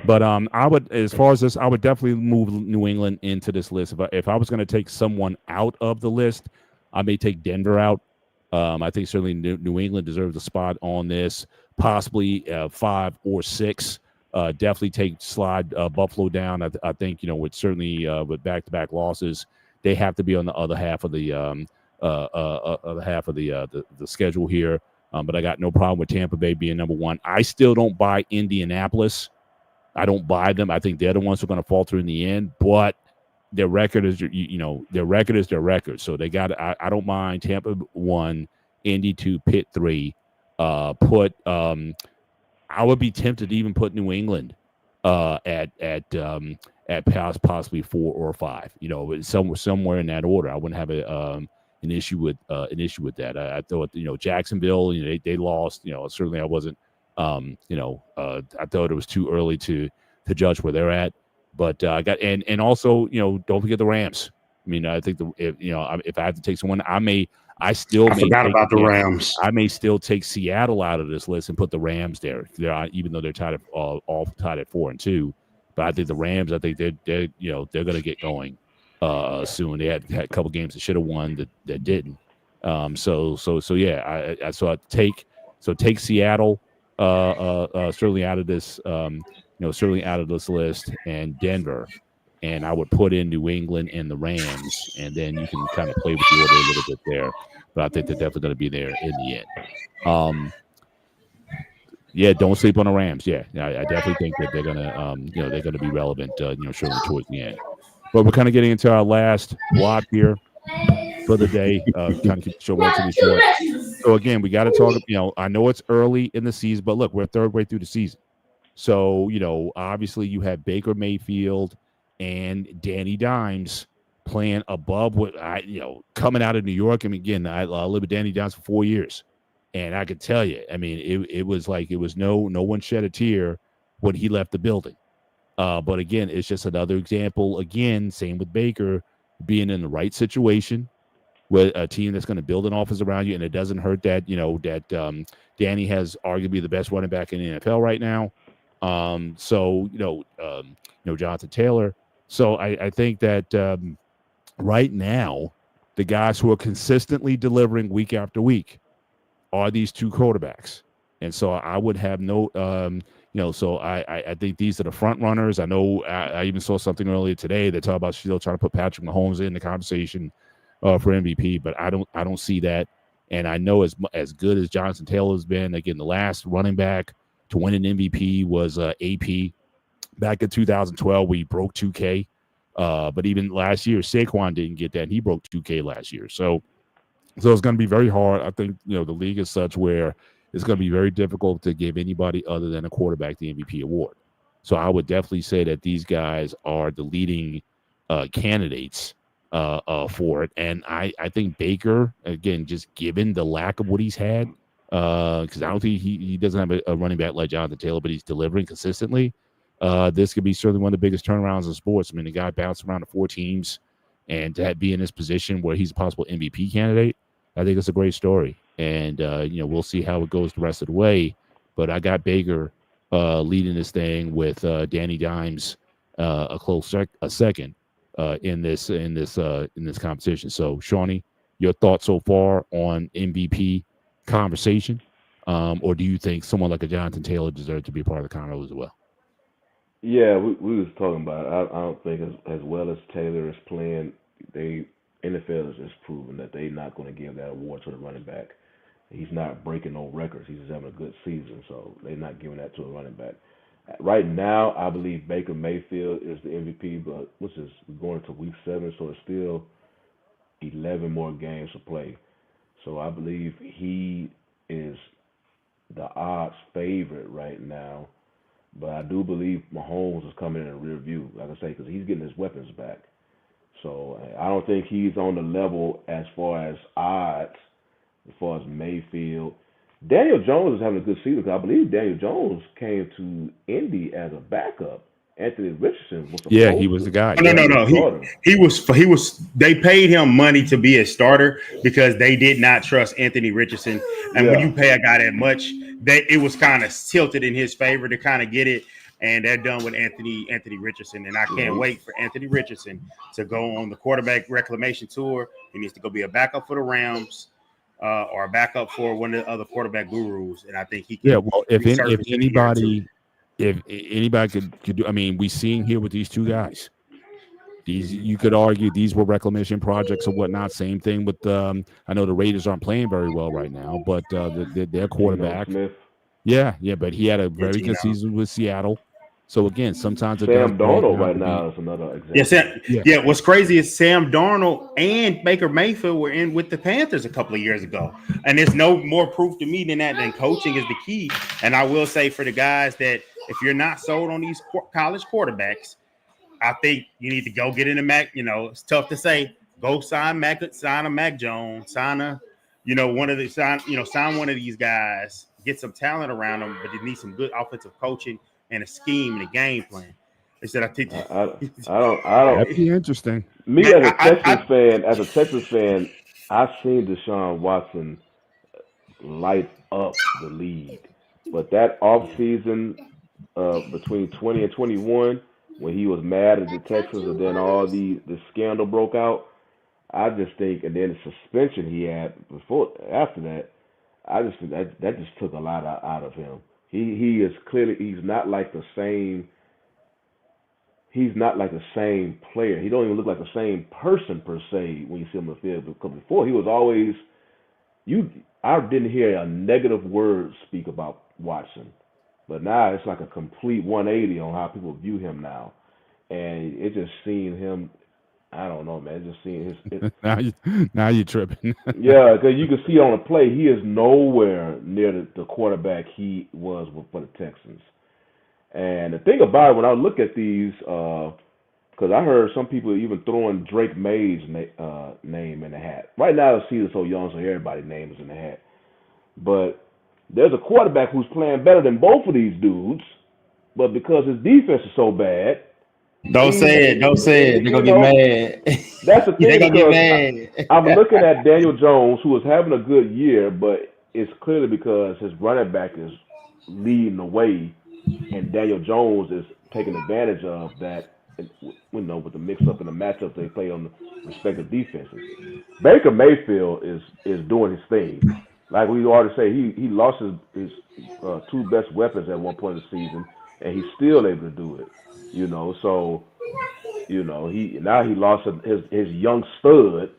But I would, as far as this, I would definitely move New England into this list. If I was going to take someone out of the list, I may take Denver out. I think certainly New England deserves a spot on this, possibly 5 or 6. Definitely slide Buffalo down. I think with certainly with back-to-back losses, they have to be on the other half of the schedule here. But I got no problem with Tampa Bay being number 1. I still don't buy Indianapolis. I don't buy them. I think they're the ones who are going to falter in the end. But their record is, their record is their record. So they got. I don't mind Tampa 1, Indy 2, Pitt 3. I would be tempted to even put New England at possibly 4 or 5. Somewhere in that order. I wouldn't have an issue with that. I thought Jacksonville. They lost. Certainly I wasn't. I thought it was too early to judge where they're at. But I got and also don't forget the Rams. I mean, I think if I have to take someone, I forgot about the Rams. I may still take Seattle out of this list and put the Rams there. Even though they're tied all tied at 4 and 2, but I think the Rams. I think they're going to get going soon. They had a couple games that should have won that didn't. So yeah. I take Seattle certainly out of this. Certainly out of this list, and Denver, and I would put in New England and the Rams, and then you can kind of play with the order a little bit there. But I think they're definitely going to be there in the end. Yeah, don't sleep on the Rams. Yeah, I definitely think that they're gonna, they're gonna be relevant. Certainly towards the end. But we're kind of getting into our last block here for the day. Kind of keep the show relatively short. So again, we got to talk. I know it's early in the season, but look, we're third way through the season. So, obviously you have Baker Mayfield and Danny Dimes playing above what coming out of New York. I mean, again, I lived with Danny Dimes for 4 years, and I could tell you, I mean, it was like no one shed a tear when he left the building. But again, it's just another example. Again, same with Baker being in the right situation with a team that's going to build an offense around you, and it doesn't hurt that Danny has arguably the best running back in the NFL right now. Jonathan Taylor. So I think that right now, the guys who are consistently delivering week after week are these two quarterbacks. And so I would have no, so I think these are the front runners. I know I even saw something earlier today that talked about still trying to put Patrick Mahomes in the conversation for MVP, but I don't see that. And I know as good as Jonathan Taylor's been, again, the last running back to win an MVP was AP back in 2012. We broke 2K. But even last year, Saquon didn't get that. And he broke 2K last year. So it's going to be very hard. I think, the league is such where it's going to be very difficult to give anybody other than a quarterback the MVP award. So I would definitely say that these guys are the leading candidates for it. And I think Baker, again, just given the lack of what he's had, because I don't think he doesn't have a running back like Jonathan Taylor, but he's delivering consistently. This could be certainly one of the biggest turnarounds in sports. I mean, the guy bounced around to 4 teams, and to be in this position where he's a possible MVP candidate, I think it's a great story. And, we'll see how it goes the rest of the way. But I got Baker leading this thing with Danny Dimes a close second in this competition. So, Shawnee, your thoughts so far on MVP conversation? Or do you think someone like a Jonathan Taylor deserves to be a part of the convo as well? Yeah, we was talking about it. I don't think as well as Taylor is playing, NFL has just proven that they're not going to give that award to the running back. He's not breaking no records. He's just having a good season, so they're not giving that to a running back. Right now, I believe Baker Mayfield is the MVP, but we're going into week 7, so it's still 11 more games to play. So I believe he is the odds favorite right now. But I do believe Mahomes is coming in a rear view, like I say, because he's getting his weapons back. So I don't think he's on the level as far as odds, as far as Mayfield. Daniel Jones is having a good season because I believe Daniel Jones came to Indy as a backup. Anthony Richardson was supposed he was the guy. No. He was. They paid him money to be a starter because they did not trust Anthony Richardson. And when you pay a guy that much, it was kind of tilted in his favor to kind of get it. And they're done with Anthony Richardson. And I can't wait for Anthony Richardson to go on the quarterback reclamation tour. He needs to go be a backup for the Rams or a backup for one of the other quarterback gurus. And I think he can. Yeah, well, if anybody could do, I mean, we seeing here with these two guys. You could argue these were reclamation projects or whatnot. Same thing with I know the Raiders aren't playing very well right now, but their quarterback, but he had a very good season with Seattle. So again, sometimes Sam Darnold right now is another example. What's crazy is Sam Darnold and Baker Mayfield were in with the Panthers a couple of years ago, and there's no more proof to me than coaching is the key. And I will say for the guys that if you're not sold on these college quarterbacks, I think you need to go get in the Mac. It's tough to say. Go sign a Mac Jones, sign one of these guys. Get some talent around them, but you need some good offensive coaching and a scheme and a game plan. They said, I think I don't. That'd be interesting. Me as a Texas fan, I've seen Deshaun Watson light up the league, but that offseason between 20 and 21, when he was mad at the Texans, and then all the scandal broke out, I just think, and then the suspension he had after that, I just think that just took a lot out of him. He is clearly he's not like the same player. He don't even look like the same person per se when you see him in the field. Because before he was always I didn't hear a negative word speak about Watson. But now it's like a complete 180 on how people view him now. And it just seeing him, I don't know, man. Just seeing his. now you're tripping. Yeah, because you can see on the play, he is nowhere near the quarterback he was for the Texans. And the thing about it, when I look at these, because I heard some people even throwing Drake May's name in the hat. Right now, the season's so young, so everybody's name is in the hat. But there's a quarterback who's playing better than both of these dudes, but because his defense is so bad. Don't say it. They're going to get mad. That's the thing. They're going to get mad. I'm looking at Daniel Jones, who is having a good year, but it's clearly because his running back is leading the way, and Daniel Jones is taking advantage of that, with the mix-up and the matchup they play on the respective defenses. Baker Mayfield is doing his thing. Like we already say, he lost his two best weapons at one point in the season, and he's still able to do it. So he lost his young stud.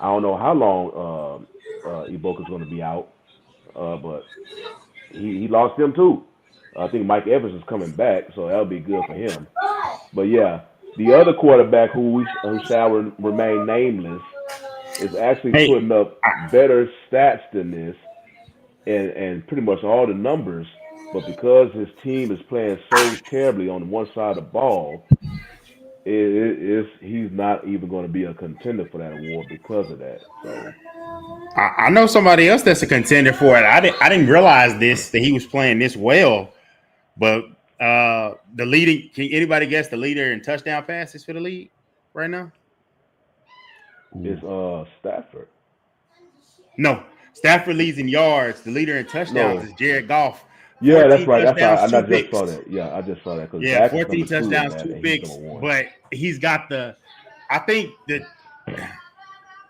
I don't know how long Iboka's going to be out, but he lost him too. I think Mike Evans is coming back, so that'll be good for him. But yeah, the other quarterback who shall remain nameless is actually Hey, putting up better stats than this and pretty much all the numbers. But because his team is playing so terribly on one side of the ball, he's not even going to be a contender for that award because of that. So I know somebody else that's a contender for it. I didn't realize that he was playing this well, but the leading. Can anybody guess the leader in touchdown passes for the league right now? it's Stafford. No, Stafford leads in yards. The leader in touchdowns No, is Jared Goff. yeah, that's 14 right. That's right. touchdowns, I two just picks. saw that. Yeah, I just saw that because Yeah, Dak is 14 number two in touchdowns, that, two and he's picks. number one. But he's got the. I think that.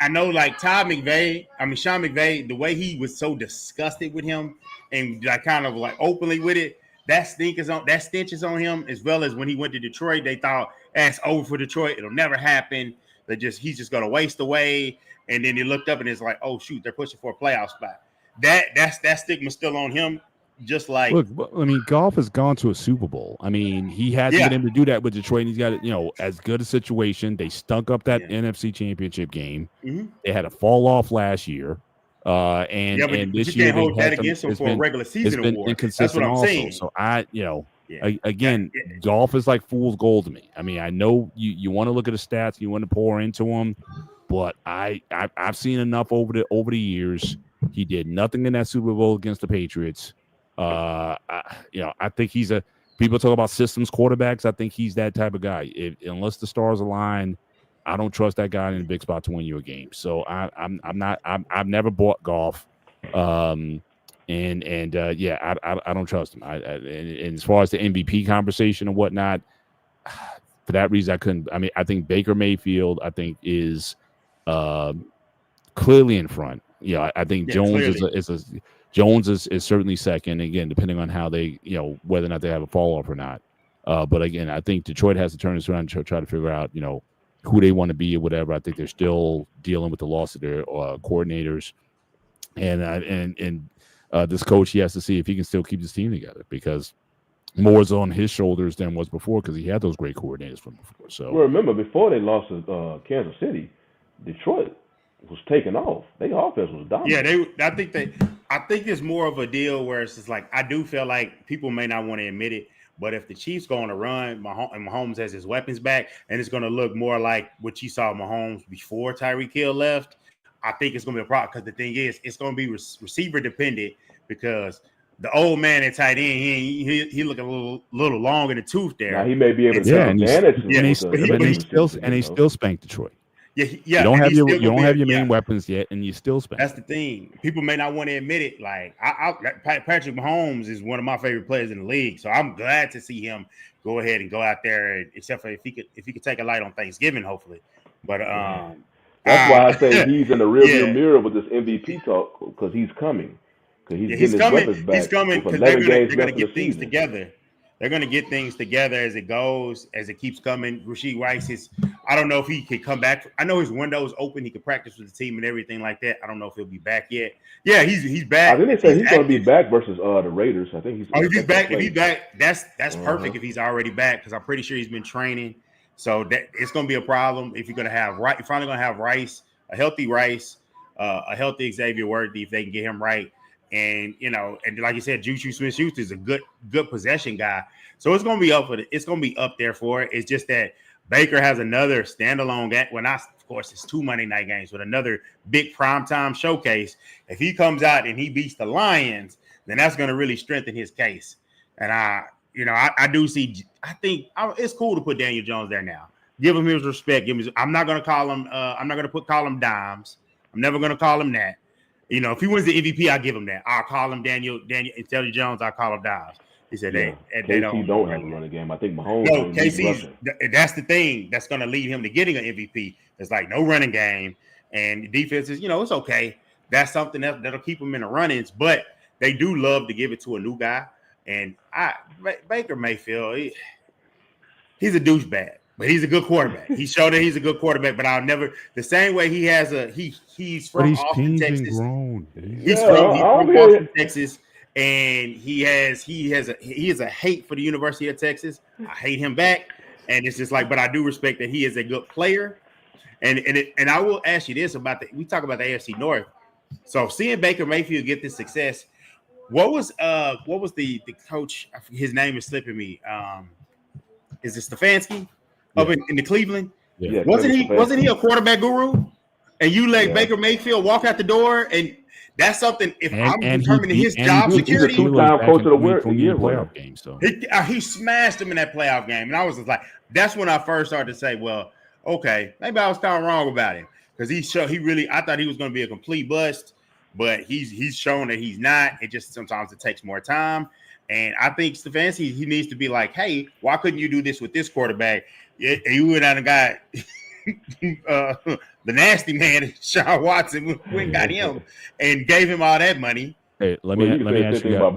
I know, like Sean McVay, the way he was so disgusted with him and like kind of like openly with it, that stench is on him, as well as when he went to Detroit, they thought it's over for Detroit, it'll never happen. He's just gonna waste away. And then he looked up and it's like, oh shoot, they're pushing for a playoff spot. That stigma still on him, just like Look, I mean, Golf has gone to a Super Bowl. I mean, he hasn't been able to do that with Detroit. And he's got, as good a situation. They stunk up that NFC Championship game. Mm-hmm. They had a fall off last year, and but this you year can't they hold had that against him for a regular season been award. inconsistent. That's what I'm also. saying. So again, Golf is like fool's gold to me. I mean, I know you want to look at the stats, you want to pour into them, but I've seen enough over the years. He did nothing in that Super Bowl against the Patriots. I think people talk about systems quarterbacks. I think he's that type of guy. Unless the stars align, I don't trust that guy in a big spot to win you a game. So I've never bought Golf. I don't trust him. And as far as the MVP conversation and whatnot, for that reason, I couldn't. I mean, I think Baker Mayfield, is clearly in front. I think Jones Jones is certainly second. Again, depending on how they, whether or not they have a fall off or not. But again, I think Detroit has to turn this around and try to figure out, who they want to be or whatever. I think they're still dealing with the loss of their coordinators, and this coach, he has to see if he can still keep his team together because more is on his shoulders than was before because he had those great coordinators from before. So remember, before they lost to Kansas City, Detroit was taking off. Their offense was dominant. Yeah, I think it's more of a deal where it's just like I do feel like people may not want to admit it, but if the Chiefs go on a run, and Mahomes has his weapons back, and it's going to look more like what you saw Mahomes before Tyreek Hill left, I think it's going to be a problem because the thing is, it's going to be receiver dependent because the old man at tight end, he looking a little long in the tooth there. Now he may be able to take advantage. And he still spanked Detroit. Yeah. You don't have your main weapons yet, and you still spank. That's the thing. People may not want to admit it. Like Patrick Mahomes is one of my favorite players in the league, so I'm glad to see him go ahead and go out there. Except for if he could take a light on Thanksgiving, hopefully. But that's why I say he's in the rearview mirror with this MVP talk because he's coming. Because he's coming. He's coming because they're going to get things together. They're going to get things together as it goes, as it keeps coming. Rashid Rice I don't know if he can come back. I know his window's open. He can practice with the team and everything like that. I don't know if he'll be back yet. Yeah, he's back. I think they say he's going to be back versus the Raiders. I think he's. If he's back, that's perfect. If he's already back, because I'm pretty sure he's been training. So that it's going to be a problem if you're going to have you're finally going to have Rice, a healthy Xavier Worthy if they can get him right. And and like you said, Juju Smith-Schuster is a good possession guy. So it's gonna be up there for it. It's just that Baker has another standalone game. Well, not of course it's 2 Monday night games, but another big primetime showcase. If he comes out and he beats the Lions, then that's gonna really strengthen his case. And I do see. I think it's cool to put Daniel Jones there now. Give him his respect. I'm not gonna call him. I'm not gonna call him dimes. I'm never gonna call him that. If he wins the MVP, I'll give him that. I'll call him Daniel Jones. I'll call him Dimes. He said they don't have a running game. I think Mahomes. No, KC's. That's the thing that's going to lead him to getting an MVP. It's like no running game, and the defense is it's okay. That's something that'll keep him in the run-ins. But they do love to give it to a new guy, and Baker Mayfield. He's a douchebag. But he's a good quarterback. He showed that he's a good quarterback. But I'll never the same way he has he's But from he's Austin, changed and Texas. grown. He's from Austin, Texas, and he has a hate for the University of Texas. I hate him back, and it's just like, but I do respect that he is a good player. And I will ask you this about we talk about the AFC North. So seeing Baker Mayfield get this success, what was the coach? His name is slipping me. Is it Stefanski up in the Cleveland? Yeah. Wasn't he a quarterback guru? And you let Baker Mayfield walk out the door, and that's something. If I'm determining his job security, he's a two-time coach of the year playoff game. So he smashed him in that playoff game, and I was just like, that's when I first started to say, well, okay, maybe I was kind of wrong about him because I thought he was going to be a complete bust, but he's shown that he's not. It just sometimes it takes more time. And I think Stefanski, he needs to be like, hey, why couldn't you do this with this quarterback? You went out and got the nasty man, Sean Watson, went and got him and gave him all that money. Hey, let me ask you guys.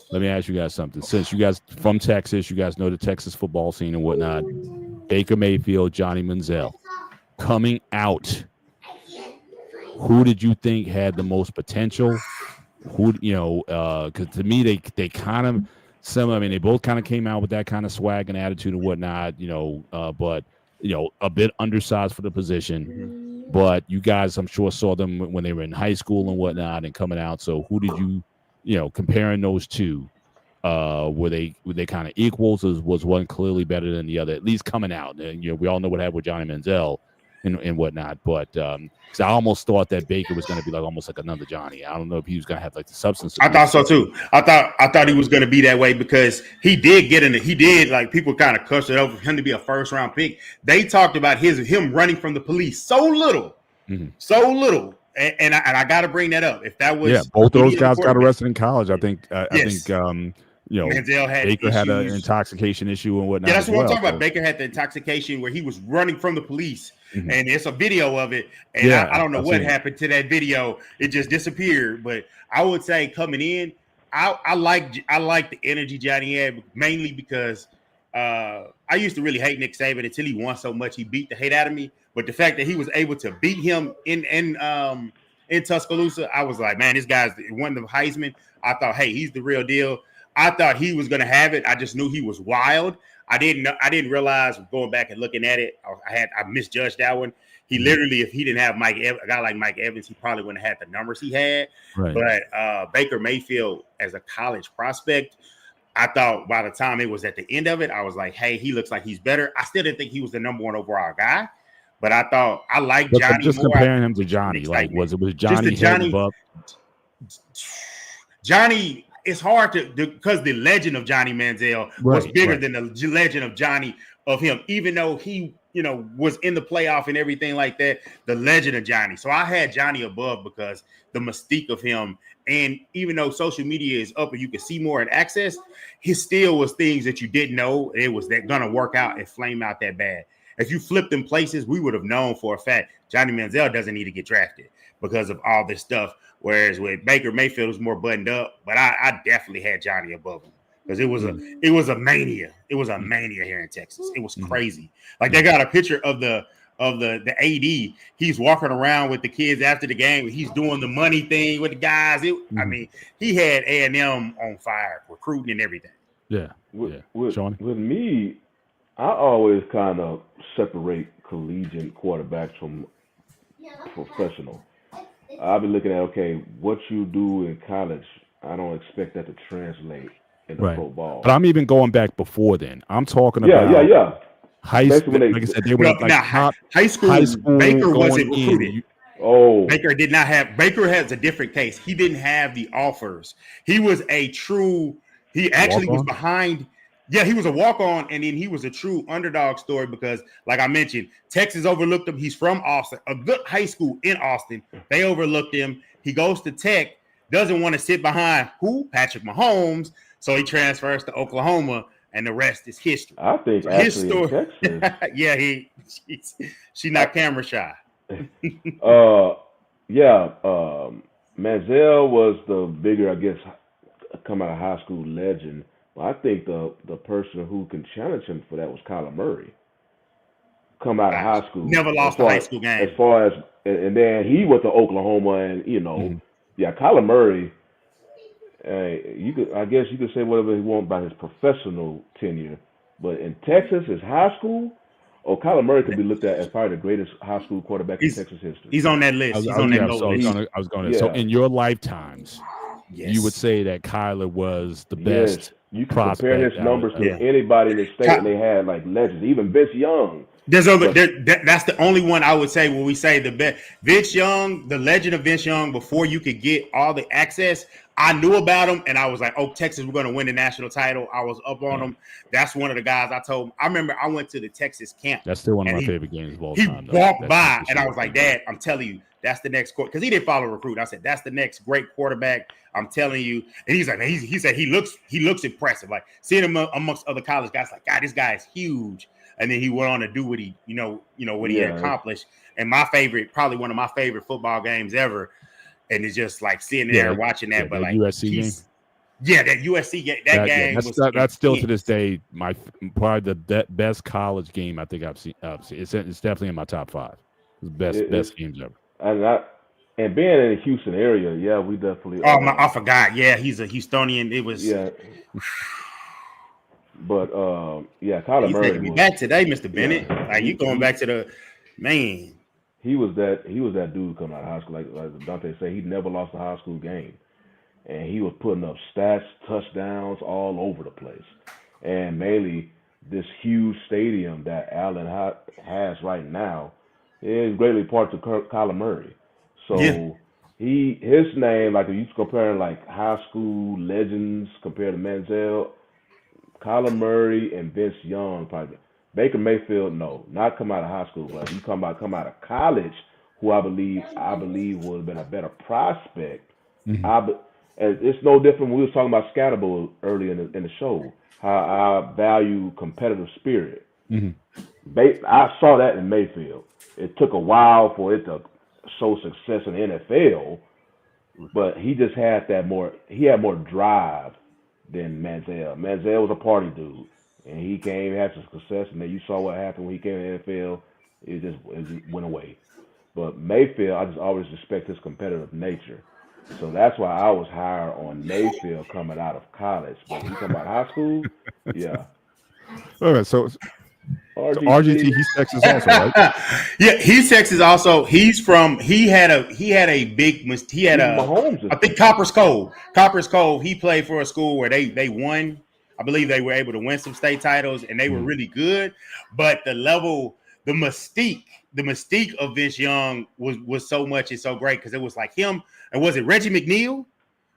Let me ask you guys something. Since you guys from Texas, you guys know the Texas football scene and whatnot. Baker Mayfield, Johnny Manziel, coming out. Who did you think had the most potential? Who because to me they kind of similar. I mean, they both kind of came out with that kind of swag and attitude and whatnot. But a bit undersized for the position. Mm-hmm. But you guys, I'm sure, saw them when they were in high school and whatnot and coming out. So who did you comparing those two? Were they kind of equals? Or was one clearly better than the other? At least coming out. And we all know what happened with Johnny Manziel and whatnot. But I almost thought that Baker was going to be almost like another Johnny. I don't know if he was going to have the substance. I thought so too. I thought he was going to be that way because he did get in it. He did people kind of cussed it over for him to be a first round pick. They talked about him running from the police so little. And I got to bring that up. If that was both of those guys got arrested in college. I think Manziel Baker had an intoxication issue and whatnot. Yeah, that's what I'm talking about. Baker had the intoxication where he was running from the police, and it's a video of it. And I don't know what happened to that video; it just disappeared. But I would say coming in, I like the energy Johnny had, mainly because I used to really hate Nick Saban until he won so much he beat the hate out of me. But the fact that he was able to beat him in Tuscaloosa, I was like, man, this guy's won the Heisman. I thought, hey, he's the real deal. I thought he was going to have it. I just knew he was wild. I didn't realize going back and looking at it. I misjudged that one. He literally, if he didn't have a guy like Mike Evans, he probably wouldn't have had the numbers he had. Right. But Baker Mayfield as a college prospect, I thought by the time it was at the end of it, I was like, hey, he looks like he's better. I still didn't think he was the number one overall guy. But I thought I liked Johnny just more. Comparing him to Johnny, was Johnny above? Johnny, it's hard because the legend of Johnny Manziel was bigger than the legend of Johnny of him, even though he, was in the playoff and everything like that, the legend of Johnny. So I had Johnny above because the mystique of him. And even though social media is up and you can see more and access, his still was things that you didn't know. It was going to work out and flame out that bad. If you flipped them places, we would have known for a fact Johnny Manziel doesn't need to get drafted because of all this stuff. Whereas with Baker Mayfield was more buttoned up, but I definitely had Johnny above him because it was a mania. It was a mania here in Texas. It was crazy. Like they got a picture of the AD. He's walking around with the kids after the game. He's doing the money thing with the guys. I mean, he had A&M on fire, recruiting and everything. Yeah. With me, I always kind of separate collegiate quarterbacks from professional. I'll be looking at, okay, what you do in college, I don't expect that to translate in the pro ball. But I'm even going back before then. I'm talking about high school. Like I said, they were high school. Baker wasn't recruited. Baker did not have. Baker has a different case. He didn't have the offers. He was a true. He actually was behind. Yeah, he was a walk-on, and then he was a true underdog story because, like I mentioned, Texas overlooked him. He's from Austin, a good high school in Austin. They overlooked him. He goes to Tech, doesn't want to sit behind Patrick Mahomes, so he transfers to Oklahoma, and the rest is history. I think his story. Texas, she's not camera shy. Manziel was the bigger, I guess, come out of high school legend. Well, I think the person who can challenge him for that was Kyler Murray. Come out of high school, Never lost a high school game. as far as, and then he went to Oklahoma, and yeah, Kyler Murray. You could, I guess, you could say whatever you want about his professional tenure, but in Texas, his high school, Kyler Murray could be looked at as probably the greatest high school quarterback in Texas history. He's on that list. He's on that list. I was going to. So in your lifetimes, you would say that Kyler was the best. You can compare his numbers to anybody in the state, and they had like legends, even Vince Young. That's the only one I would say when we say the best. Vince Young, the legend of Vince Young, before you could get all the access, I knew about him, and I was like, oh, Texas, we're going to win the national title. I was up on him. That's one of the guys I told him. I remember I went to the Texas camp. That's still one of my favorite games of all time. He walked by, and I was like, Dad, I'm telling you, that's the next quarterback. Because he didn't follow recruit. I said, that's the next great quarterback. I'm telling you. And he's like, he said he looks impressive. Like seeing him amongst other college guys, like, God, this guy is huge. And then he went on to do what he, what he had accomplished. And probably one of my favorite football games ever. And it's just like sitting there watching that. But like USC game. Yeah, that USC game. That game that's still to this day probably the best college game I think I've seen. It's definitely in my top 5. It's best games ever. And being in the Houston area, we definitely. I forgot. Yeah, he's a Houstonian. It was. Yeah. But Kyler Murray. Taking me back today, Mr. Bennett. Like you going back to the man. He was that dude coming out of high school. Like Dante said, he never lost a high school game, and he was putting up stats, touchdowns all over the place, and mainly this huge stadium that Allen has right now is greatly part of Kyler Murray. So his name, like if you comparing like high school legends compared to Manziel, Kyler Murray and Vince Young probably. Baker Mayfield, no, not come out of high school, but you come out of college, who I believe would have been a better prospect. And it's no different when we was talking about Scatterbo earlier in the show, how I value competitive spirit. I saw that in Mayfield. It took a while for it to show success in the NFL, but he just had he had more drive than Manziel. Manziel was a party dude. And he came, had some success, and then you saw what happened when he came to the NFL. It just went away. But Mayfield, I just always respect his competitive nature. So that's why I was higher on Mayfield coming out of college. But you talking about high school, yeah. All right, so RGT, he's Texas also, right? Yeah, he's Texas also. He's from. He had a big. He had I think Copper's Cove. Copper's Cove. He played for a school where they won. I believe they were able to win some state titles, and they were really good. But the mystique of Vince Young was so much and so great because it was like him. And was it Reggie McNeil?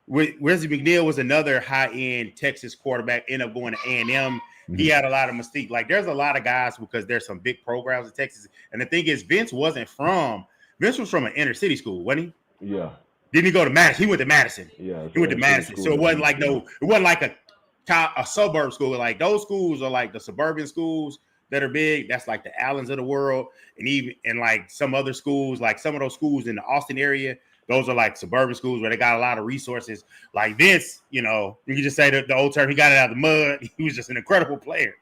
Reggie McNeil was another high-end Texas quarterback, ended up going to A&M. He had a lot of mystique. Like there's a lot of guys because there's some big programs in Texas. And the thing is, Vince was from an inner city school, wasn't he? Yeah. Didn't he go to Madison? He went to Madison. Yeah. He went to Madison. So it wasn't like a suburb school. Like those schools are like the suburban schools that are big. That's like the Allens of the world. And like some other schools, like some of those schools in the Austin area, those are like suburban schools where they got a lot of resources. Like Vince, you can just say the old term, he got it out of the mud. He was just an incredible player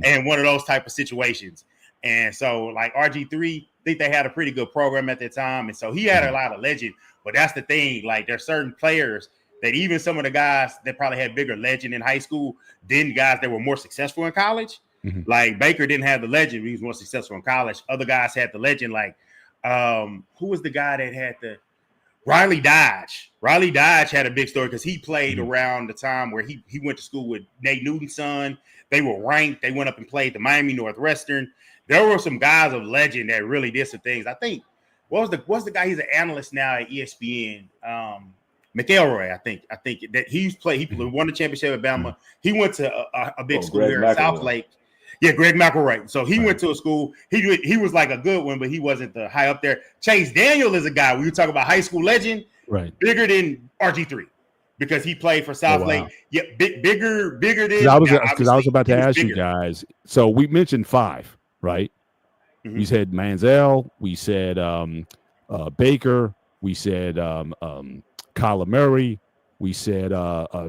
and one of those type of situations. And so like RG3, I think they had a pretty good program at that time. And so he had a lot of legend, but that's the thing. Like there's certain players that even some of the guys that probably had bigger legend in high school, then guys that were more successful in college. Like Baker didn't have the legend, but he was more successful in college. Other guys had the legend, like who was the guy that had the Riley Dodge? Riley Dodge had a big story because he played around the time where he went to school with Nate Newton's son. They were ranked. They went up and played the Miami Northwestern. There were some guys of legend that really did some things. I think what's the guy? He's an analyst now at ESPN. McElroy, I think that he won the championship at Bama. He went to a big school here in South Lake. Yeah, Greg McElroy. So he went to a school. He was like a good one, but he wasn't the high up there. Chase Daniel is a guy. When you talk about high school legend, right? Bigger than RG3 because he played for South Lake. Yeah, bigger than. I was about to ask you guys. So we mentioned 5, right? We said Manziel. We said Baker. We said Kyler Murray. We said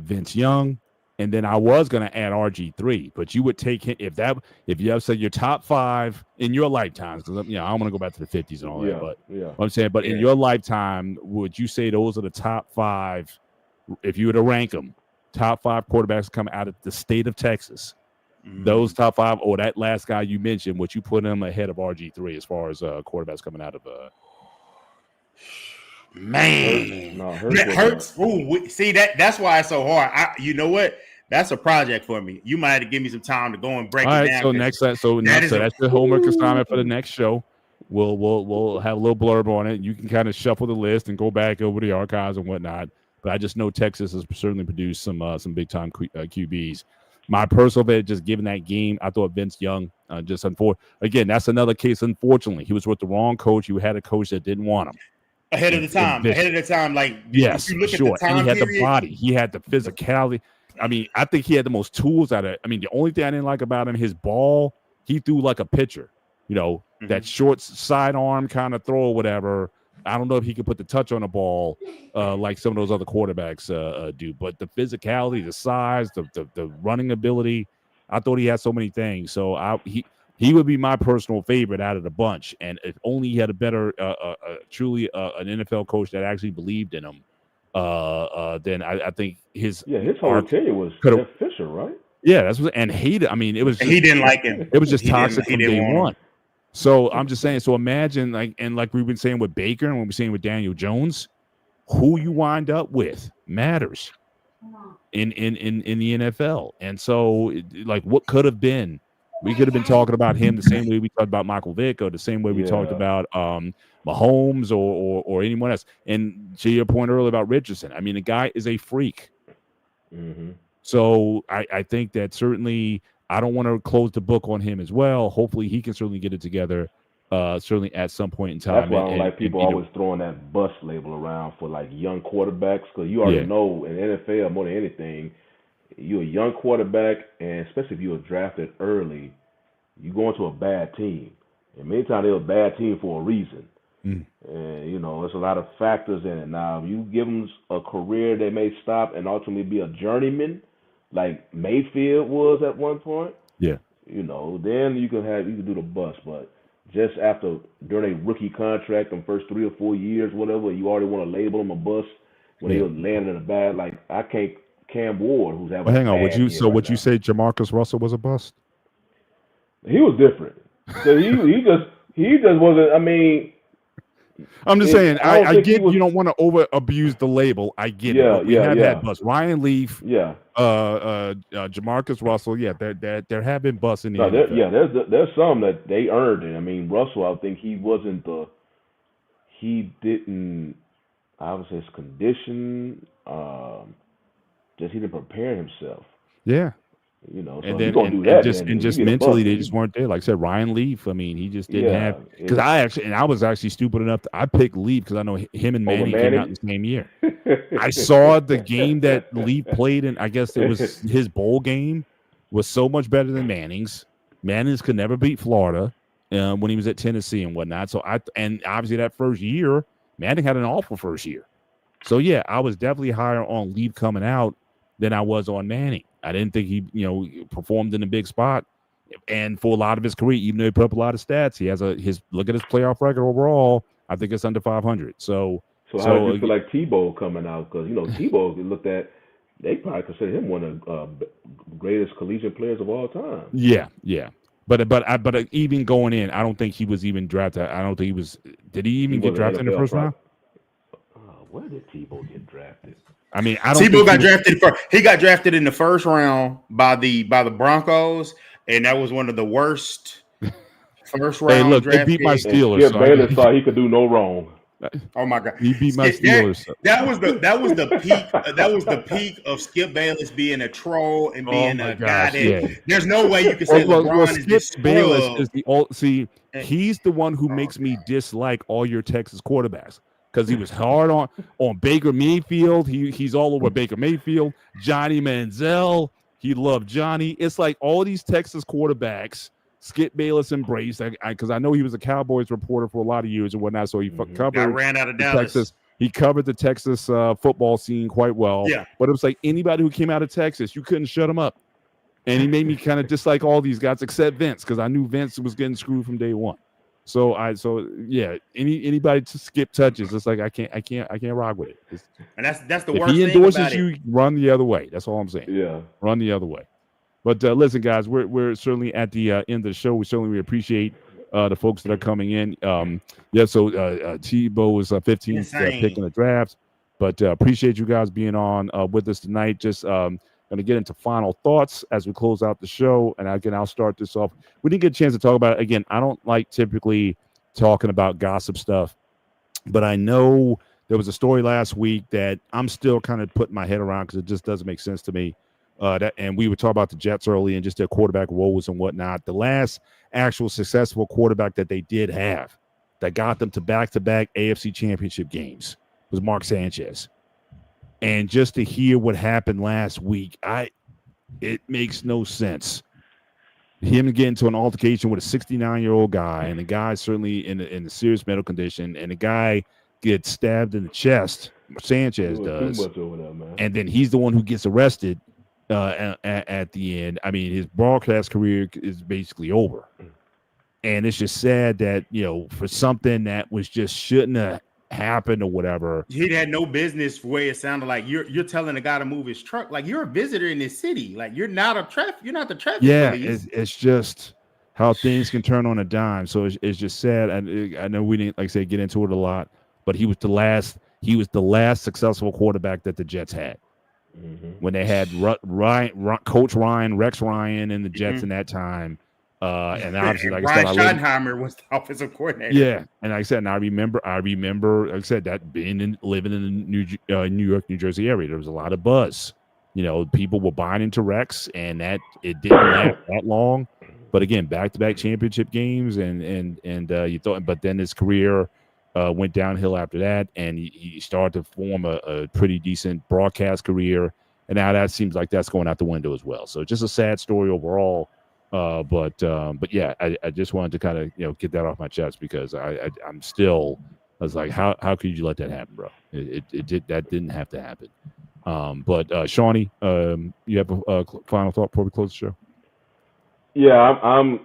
Vince Young. And then I was going to add RG3, but you would take him if you have said your top 5 in your lifetimes, because I don't want to go back to the 50s and all that, but I'm saying, but in your lifetime, would you say those are the top 5? If you were to rank them, top 5 quarterbacks come out of the state of Texas, those top 5, or that last guy you mentioned, would you put him ahead of RG3 as far as quarterbacks coming out of? Hurts. Ooh, see that's why it's so hard. You know what? That's a project for me. You might have to give me some time to go and break it down. So next, that's the homework assignment for the next show. We'll have a little blurb on it. You can kind of shuffle the list and go back over the archives and whatnot. But I just know Texas has certainly produced some big time QBs. My personal bet, just given that game, I thought Vince Young again, that's another case. Unfortunately, he was with the wrong coach. You had a coach that didn't want him. Ahead of the time, like yes, if you look sure. At the time and he had period, the body, he had the physicality. I mean, I think he had the most tools out of it. I mean, the only thing I didn't like about him, his ball, he threw like a pitcher. That short sidearm kind of throw or whatever. I don't know if he could put the touch on the ball like some of those other quarterbacks do. But the physicality, the size, the running ability, I thought he had so many things. So he would be my personal favorite out of the bunch. And if only he had a better, truly an NFL coach that actually believed in him, then I think his whole tenure was Jeff Fisher, right? Yeah, that's what. And he didn't like him. It was just toxic from day one. So I'm just saying. So imagine like we've been saying with Baker and what we're saying with Daniel Jones, who you wind up with matters in the NFL. And so like what could have been. We could have been talking about him the same way we talked about Michael Vick, or the same way we talked about Mahomes or anyone else. And to your point earlier about Richardson, I mean, the guy is a freak. Mm-hmm. So I think that certainly I don't want to close the book on him as well. Hopefully he can certainly get it together, certainly at some point in time. That's why I don't like people always throwing that bust label around for like young quarterbacks, because you already know in NFL more than anything, you're a young quarterback, and especially if you were drafted early, you go into a bad team. And many times they're a bad team for a reason. And, there's a lot of factors in it. Now, if you give them a career they may stop and ultimately be a journeyman, like Mayfield was at one point, then you can do the bust. But just during a rookie contract, the first 3 or 4 years, whatever, you already want to label them a bust when they were landing in a bad, like I can't. Cam Ward, who's having. Hang on, would you say Jamarcus Russell was a bust? He was different. So he just wasn't. I mean, I'm just saying. I get you don't want to over abuse the label. I get it. But we have had busts. Ryan Leaf. Jamarcus Russell. Yeah, there have been busts in the NFL. There's some that they earned it. I mean, Russell. I think he wasn't he didn't. I would say his condition. Just he didn't prepare himself. Yeah. So and then just mentally they just weren't there. Like I said, Ryan Leaf. I mean, he just didn't have, because I was actually stupid enough I picked Leaf because I know him and Manning came out in the same year. I saw the game that Leaf played, and I guess it was his bowl game was so much better than Manning's. Manning's could never beat Florida when he was at Tennessee and whatnot. So and obviously that first year, Manning had an awful first year. So yeah, I was definitely higher on Leaf coming out than I was on Manning. I didn't think he, performed in a big spot. And for a lot of his career, even though he put up a lot of stats, he has look at his playoff record overall. I think it's under 500. So how do you feel like Tebow coming out? Because Tebow looked at, they probably consider him one of the greatest collegiate players of all time. Yeah. But even going in, I don't think he was even drafted. I don't think he was. Did he even get drafted in the first round? Where did Tebow get drafted? I mean, I don't. Tebow got drafted first. He got drafted in the first round by the Broncos, and that was one of the worst first round. Hey, look, they beat my Steelers. Skip Bayless thought he could do no wrong. Oh my God, he beat my Steelers. That was the peak. That was the peak of Skip Bayless being a troll and being a guy that there's no way you can say LeBron is Skip Bayless is the old. See, he's the one who makes me dislike all your Texas quarterbacks. Because he was hard on Baker Mayfield. He's all over Baker Mayfield. Johnny Manziel. He loved Johnny. It's like all these Texas quarterbacks, Skip Bayless embraced. Because I know he was a Cowboys reporter for a lot of years and whatnot. So he covered ran out of Dallas. Texas. He covered the Texas football scene quite well. Yeah. But it was like anybody who came out of Texas, you couldn't shut him up. And he made me kind of dislike all these guys except Vince, because I knew Vince was getting screwed from day one. So yeah, anybody to skip touches, it's like I can't rock with it. And that's the if worst he thing endorses about you, run the other way. That's all I'm saying. Yeah. Run the other way. But listen, guys, we're certainly at the end of the show. We appreciate the folks that are coming in. So Tebow is 15th pick in the draft. But appreciate you guys being on with us tonight. Just going to get into final thoughts as we close out the show. And again, I'll start this off. We didn't get a chance to talk about it. Again, I don't like typically talking about gossip stuff, but I know there was a story last week that I'm still kind of putting my head around because it just doesn't make sense to me. And we were talking about the Jets early and just their quarterback woes and whatnot. The last actual successful quarterback that they did have that got them to back-to-back AFC championship games was Mark Sanchez. And just to hear what happened last week, it makes no sense. Him getting into an altercation with a 69-year-old guy, and the guy certainly in a serious medical condition, and the guy gets stabbed in the chest. Sanchez does, too much over there, man. And then he's the one who gets arrested at the end. I mean, his broadcast career is basically over, and it's just sad that for something that was just shouldn't have happened or whatever. He had no business. Way it sounded like you're telling a guy to move his truck. Like, you're a visitor in this city. Like, you're not the traffic police. It's just how things can turn on a dime. So it's just sad. And I know we didn't, like I say, get into it a lot, but he was the last successful quarterback that the Jets had. Mm-hmm. When they had Coach Rex Ryan in the Jets in that time. And obviously, like I said, Schottenheimer was the offensive coordinator. Yeah, and like I said, and I remember, like I said, that living in the New York, New Jersey area, there was a lot of buzz. People were buying into Rex, and that it didn't last that long. But again, back-to-back championship games, and you thought, but then his career went downhill after that, and he started to form a pretty decent broadcast career, and now that seems like that's going out the window as well. So just a sad story overall. But yeah, I just wanted to kind of get that off my chest, because I was like, how could you let that happen, bro? That didn't have to happen. But Shawnee, you have a final thought before we close the show? Yeah, I'm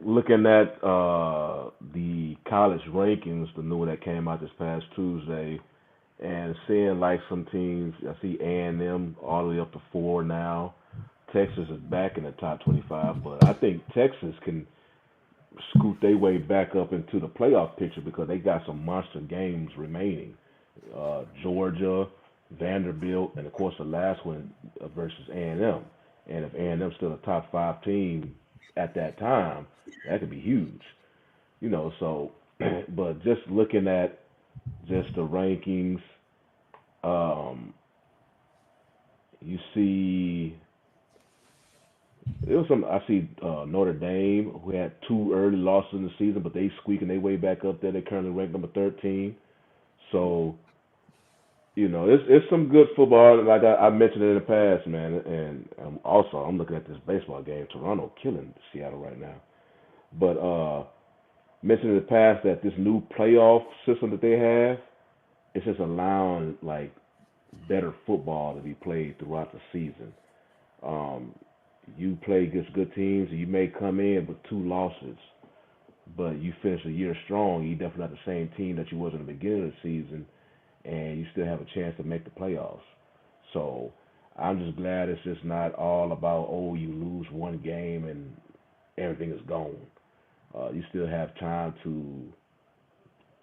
looking at the college rankings, the new one that came out this past Tuesday, and seeing like some teams. I see A&M all the way up to 4 now. Texas is back in the top 25, but I think Texas can scoot their way back up into the playoff picture because they got some monster games remaining. Georgia, Vanderbilt, and of course the last one versus A&M. And if A&M's still a top 5 team at that time, that could be huge. So, but just looking at just the rankings, you see. I see Notre Dame, who had 2 early losses in the season, but they squeaking their way back up there. They currently ranked number 13. So, it's some good football. Like I mentioned in the past, man. And also, I'm looking at this baseball game. Toronto killing Seattle right now. But mentioned in the past that this new playoff system that they have, it's just allowing like better football to be played throughout the season. You play against good teams, and you may come in with 2 losses, but you finish a year strong. You definitely not the same team that you was in the beginning of the season, and you still have a chance to make the playoffs. So I'm just glad it's just not all about, you lose one game and everything is gone. You still have time to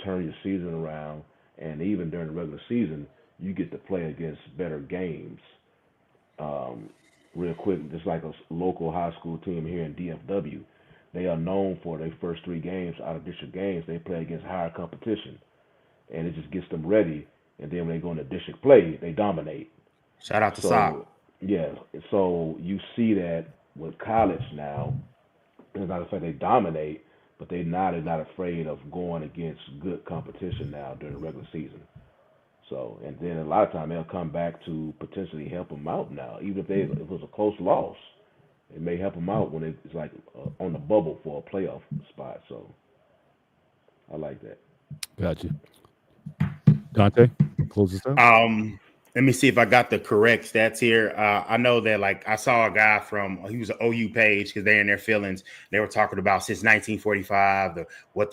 turn your season around, and even during the regular season, you get to play against better games. Real quick, just like a local high school team here in DFW, they are known for their first 3 games out of district games. They play against higher competition, and it just gets them ready. And then when they go into district play, they dominate. Shout out to Sock. Yeah, so you see that with college now. As a matter of fact, they dominate, but they're not afraid of going against good competition now during the regular season. So, and then a lot of time they'll come back to potentially help them out now. Even if it was a close loss, it may help them out when it's like on the bubble for a playoff spot. So, I like that. Gotcha. Dante, close this out. Let me see if I got the correct stats here. I know that like I saw a guy he was an OU page because they're in their feelings. They were talking about since 1945, what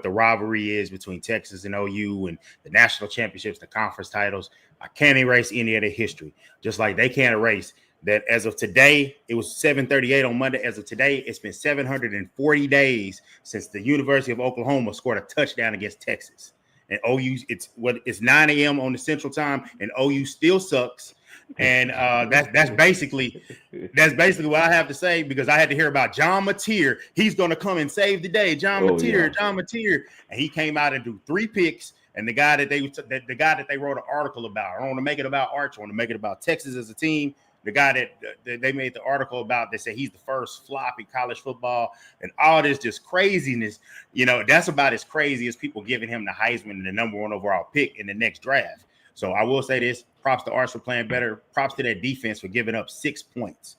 the rivalry is between Texas and OU and the national championships, the conference titles. I can't erase any of the history, just like they can't erase that as of today. It was 7:38 on Monday. As of today, it's been 740 days since the University of Oklahoma scored a touchdown against Texas. And OU, it's 9 a.m. on the Central Time, and OU still sucks. And that's basically what I have to say, because I had to hear about John Mateer. He's going to come and save the day. John Mateer, and he came out and do 3 picks. And the guy that they wrote an article about, I don't want to make it about Arch, I want to make it about Texas as a team. The guy that they made the article about, they said he's the first flop in college football, and all this just craziness. That's about as crazy as people giving him the Heisman and the number 1 overall pick in the next draft. So I will say this: props to Arch for playing better. Props to that defense for giving up 6 points.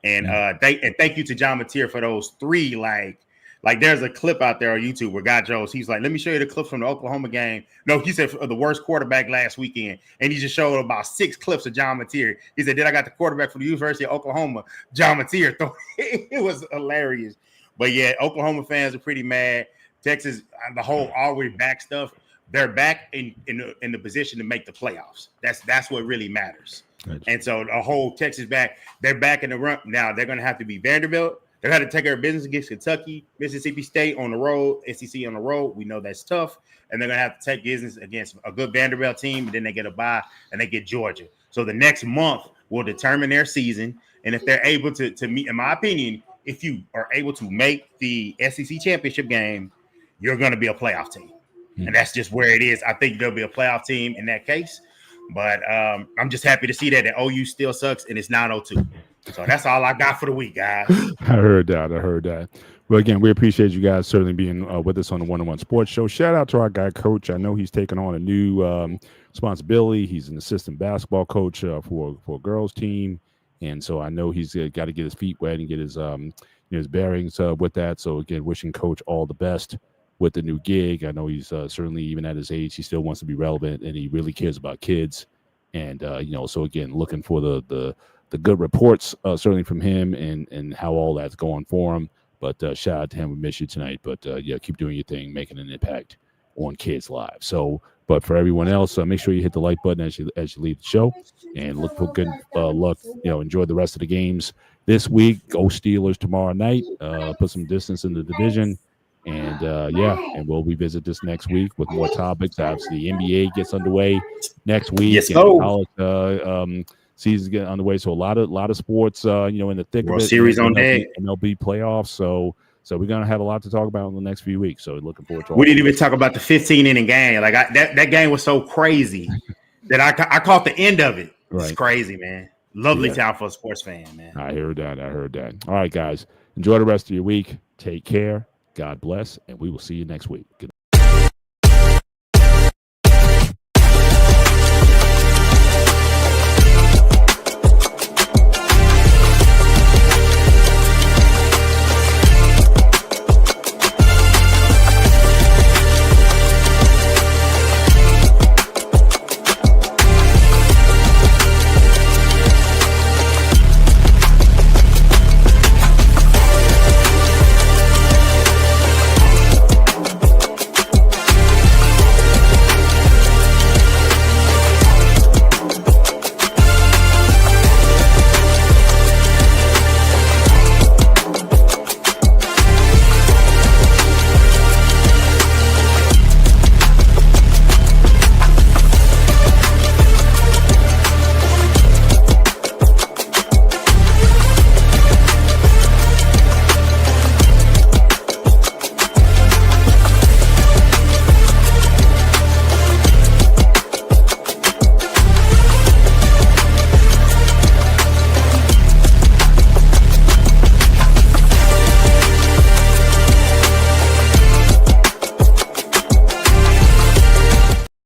And thank you to John Mateer for those 3. Like there's a clip out there on YouTube where God Jones, he's like, let me show you the clips from the Oklahoma game. No, he said the worst quarterback last weekend. And he just showed about 6 clips of John Mateer. He said, then I got the quarterback from the University of Oklahoma, John Mateer. It was hilarious. But yeah, Oklahoma fans are pretty mad. Texas, the whole always back stuff, they're back in the position to make the playoffs. That's what really matters. Right. And so the whole Texas they're back in the run. Now they're going to have to be Vanderbilt. They got to take care of business against Kentucky, Mississippi State on the road, SEC on the road. We know that's tough. And they're going to have to take business against a good Vanderbilt team. And then they get a bye and they get Georgia. So the next month will determine their season. And if they're able to meet, in my opinion, if you are able to make the SEC championship game, you're going to be a playoff team. Mm-hmm. And that's just where it is. I think there'll be a playoff team in that case. But I'm just happy to see that OU still sucks and it's 9-02. So that's all I got for the week, guys. I heard that. Well, again, we appreciate you guys certainly being with us on the One-on-One Sports Show. Shout out to our guy, Coach. I know he's taking on a new responsibility. He's an assistant basketball coach for a girls team. And so I know he's got to get his feet wet and get his bearings with that. So, again, wishing Coach all the best with the new gig. I know he's certainly, even at his age, he still wants to be relevant, and he really cares about kids. And, so, again, looking for the good reports certainly from him and how all that's going for him. But shout out to him. We miss you tonight. But keep doing your thing, making an impact on kids' lives. So, but for everyone else, make sure you hit the like button as you leave the show, and look for good luck. Enjoy the rest of the games this week. Go Steelers tomorrow night. Put some distance in the division, and and we'll revisit this next week with more topics. Obviously, the NBA gets underway next week. Yes, college season's getting underway, so a lot of sports, in the thick World of it. Series on deck, MLB playoffs. So we're gonna have a lot to talk about in the next few weeks. So looking forward to. We didn't even talk about the 15-inning game. Like that game was so crazy that I caught the end of it. Right. It's crazy, man. Lovely time for a sports fan, man. I heard that. All right, guys, enjoy the rest of your week. Take care. God bless, and we will see you next week. Good